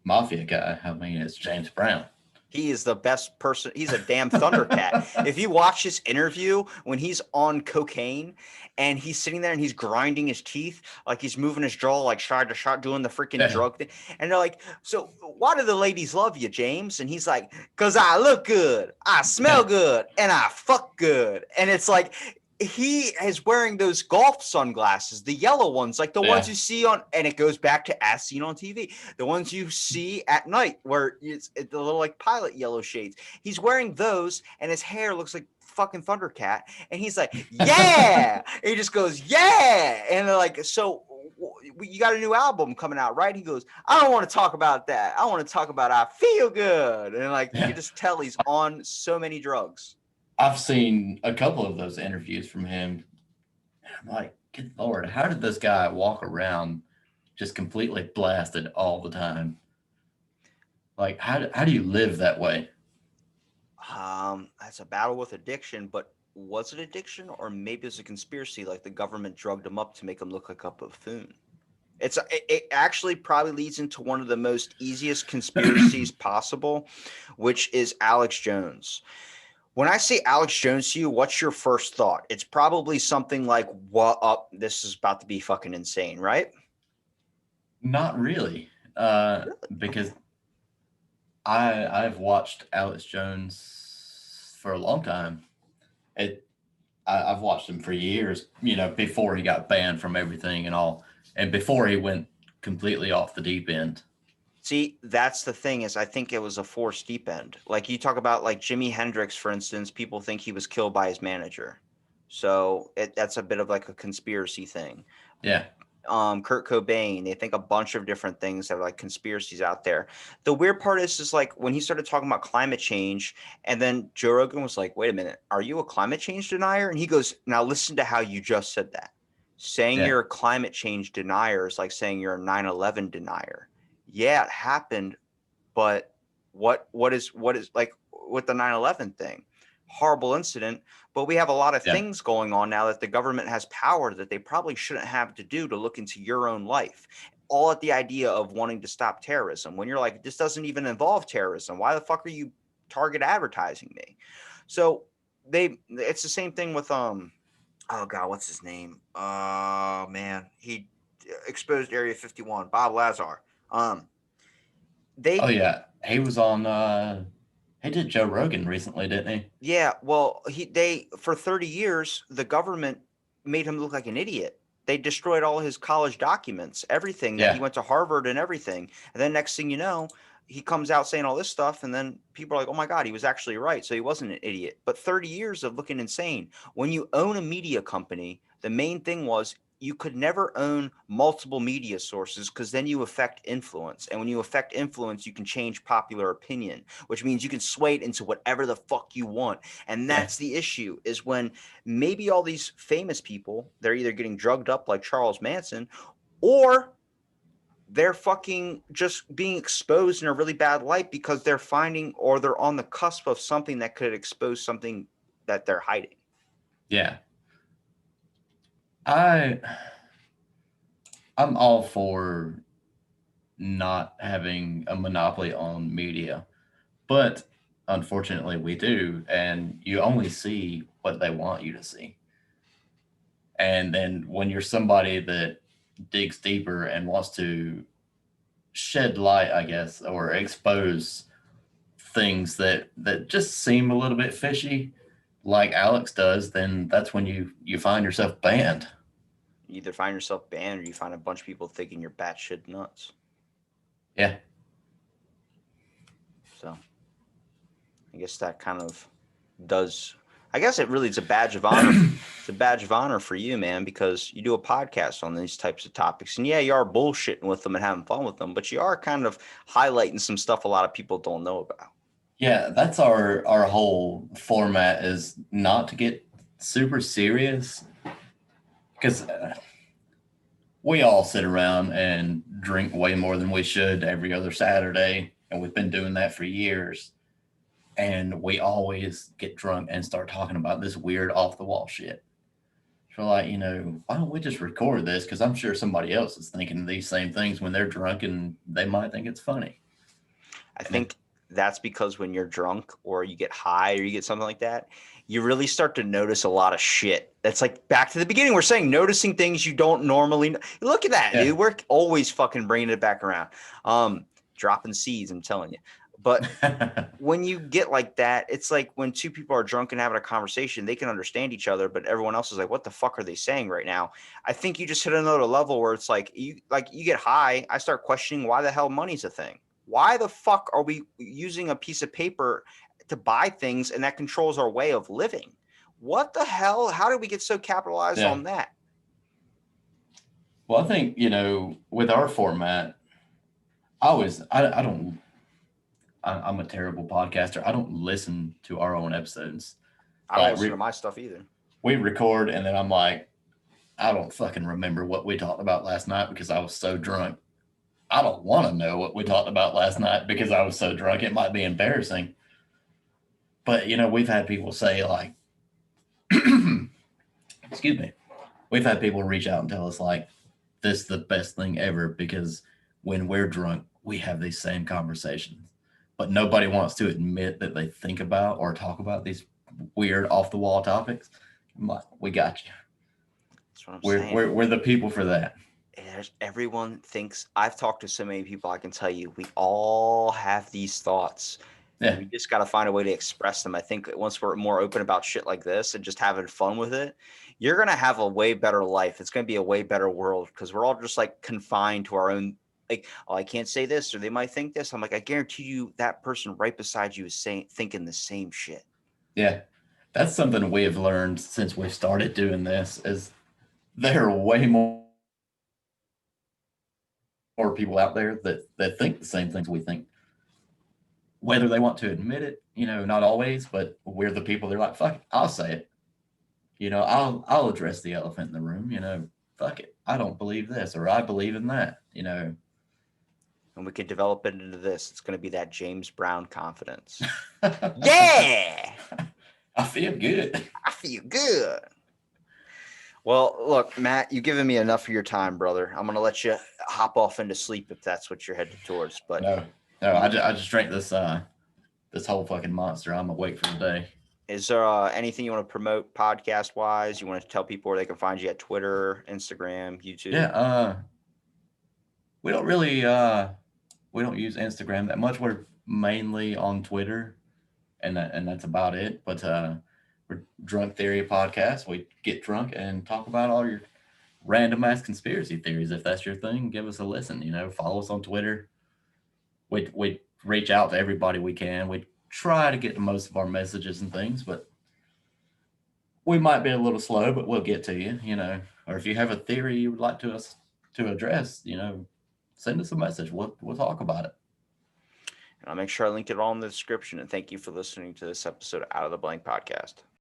mafia guy. I mean, it's James Brown. He is the best person. He's a damn Thundercat. If you watch his interview when he's on cocaine and he's sitting there and he's grinding his teeth, like he's moving his jaw, like shot to shot, doing the freaking drug thing. And they're like, so why do the ladies love you, James? And he's like, because I look good, I smell good, and I fuck good. And it's like, he is wearing those golf sunglasses, the yellow ones, like the ones you see on, and it goes back to as seen on TV, the ones you see at night where it's the little like pilot yellow shades. He's wearing those and his hair looks like fucking Thundercat. And he's like, yeah. And he just goes, yeah. And they're like, so you got a new album coming out, right? He goes, I don't want to talk about that. I want to talk about I feel good. And like, you just tell he's on so many drugs. I've seen a couple of those interviews from him. And I'm like, good Lord, how did this guy walk around just completely blasted all the time? Like, how do you live that way? That's a battle with addiction, but was it addiction or maybe it's a conspiracy? Like the government drugged him up to make him look like a buffoon. It actually probably leads into one of the most easiest conspiracies possible, which is Alex Jones. When I say Alex Jones to you, what's your first thought? It's probably something like, what up? This is about to be fucking insane, right? Not really. Because I've watched Alex Jones for a long time. I've watched him for years, you know, before he got banned from everything and all, and before he went completely off the deep end. See, that's the thing is I think it was a forced deep end. Like you talk about like Jimi Hendrix, for instance, people think he was killed by his manager. So that's a bit of like a conspiracy thing. Yeah. Kurt Cobain, they think a bunch of different things that are like conspiracies out there. The weird part is like when he started talking about climate change and then Joe Rogan was like, wait a minute, are you a climate change denier? And he goes, now listen to how you just said that. Saying you're a climate change denier is like saying you're a 9/11 denier. Yeah, it happened, but what is like with the 9/11 thing? horrible incident, but we have a lot of Yeah. things going on now that the government has power that they probably shouldn't have to do to look into your own life. All at the idea of wanting to stop terrorism. When you're like, this doesn't even involve terrorism. Why the fuck are you target advertising me? So it's the same thing with oh god, what's his name? Oh man, he exposed Area 51, Bob Lazar. Oh They yeah, he was on. He did Joe Rogan recently, didn't he? Yeah, well, they for 30 years the government made him look like an idiot. They destroyed all his college documents, everything that he Yeah, went to Harvard and everything. And then next thing you know, he comes out saying all this stuff and then people are like, "Oh my god, he was actually right." So he wasn't an idiot. But 30 years of looking insane. When you own a media company, the main thing was you could never own multiple media sources because then you affect influence. And when you affect influence, you can change popular opinion, which means you can sway it into whatever the fuck you want. And yeah, that's the issue is when maybe all these famous people, they're either getting drugged up like Charles Manson or they're fucking just being exposed in a really bad light because they're finding or they're on the cusp of something that could expose something that they're hiding. yeah. I I'm all for not having a monopoly on media, but unfortunately we do, and you only see what they want you to see. And then when you're somebody that digs deeper and wants to shed light, I guess, or expose things that just seem a little bit fishy, like Alex does, then that's when you find yourself banned. You either find yourself banned or you find a bunch of people thinking you're batshit nuts. Yeah, So I guess that kind of does. I guess it really is a badge of honor. It's a badge of honor for you, man, because you do a podcast on these types of topics. And yeah, you are bullshitting with them and having fun with them, but you are kind of highlighting some stuff a lot of people don't know about. yeah. That's our whole format is not to get super serious because we all sit around and drink way more than we should every other Saturday, and we've been doing that for years. And we always get drunk and start talking about this weird off the wall shit. So, like, why don't we just record this? Because I'm sure somebody else is thinking these same things when they're drunk, and they might think it's funny. I And think that's because when you're drunk or you get high or you get something like that, you really start to notice a lot of shit. That's like back to the beginning. We're saying noticing things you don't normally know. Look at that, yeah, dude. We're always fucking bringing it back around. Dropping seeds, I'm telling you. But when you get like that, it's like when two people are drunk and having a conversation, they can understand each other, but everyone else is like, what the fuck are they saying right now? I think you just hit another level where it's like you get high, I start questioning why the hell money's a thing. Why the fuck are we using a piece of paper to buy things and that controls our way of living? What the hell? How did we get so capitalized yeah. on that? Well, I think with our format, I don't. I'm a terrible podcaster. I don't listen to our own episodes. I don't Like listen to my stuff either. we record, and then I'm like, I don't fucking remember what we talked about last night because I was so drunk. I don't want to know what we talked about last night because I was so drunk. It might be embarrassing. But, we've had people say, like, excuse me, we've had people reach out and tell us, like, this is the best thing ever because when we're drunk, we have these same conversations. But nobody wants to admit that they think about or talk about these weird off the wall topics. I'm like, we got you. That's what I'm We're, saying. we're, we're the people for that. Everyone thinks. I've talked to so many people. I can tell you, we all have these thoughts. Yeah. We just got to find a way to express them. I think once we're more open about shit like this and just having fun with it, you're going to have a way better life. It's going to be a way better world because we're all just like confined to our own, like, oh, I can't say this or they might think this. I'm like, I guarantee you that person right beside you is thinking the same shit. Yeah. That's something we have learned since we started doing this is there are way more people out there that think the same things we think. Whether they want to admit it, not always, but we're the people. They're like, fuck it, I'll say it. I'll address the elephant in the room. Fuck it, I don't believe this or I believe in that. And we can develop it into this. It's going to be that James Brown confidence. Yeah. I feel good. I feel good. Well, look, Matt, you've given me enough of your time, brother. I'm gonna let you hop off into sleep if that's what you're headed towards. But No, I just drank this whole fucking monster. I'm awake for the day. is there anything you want to promote podcast wise? You want to tell people where they can find you at Twitter, Instagram, YouTube? Yeah, we don't really we don't use Instagram that much. We're mainly on Twitter, and that's about it. But we're Drunk Theory podcast. We get drunk and talk about all your random ass conspiracy theories. If that's your thing, give us a listen. You know, follow us on Twitter. We reach out to everybody we can. We try to get to most of our messages and things, but we might be a little slow, but we'll get to you. You know, or if you have a theory you would like to us to address, you know, send us a message. We'll talk about it. And I'll make sure I linked it all in the description. And thank you for listening to this episode of Out of the Blank podcast.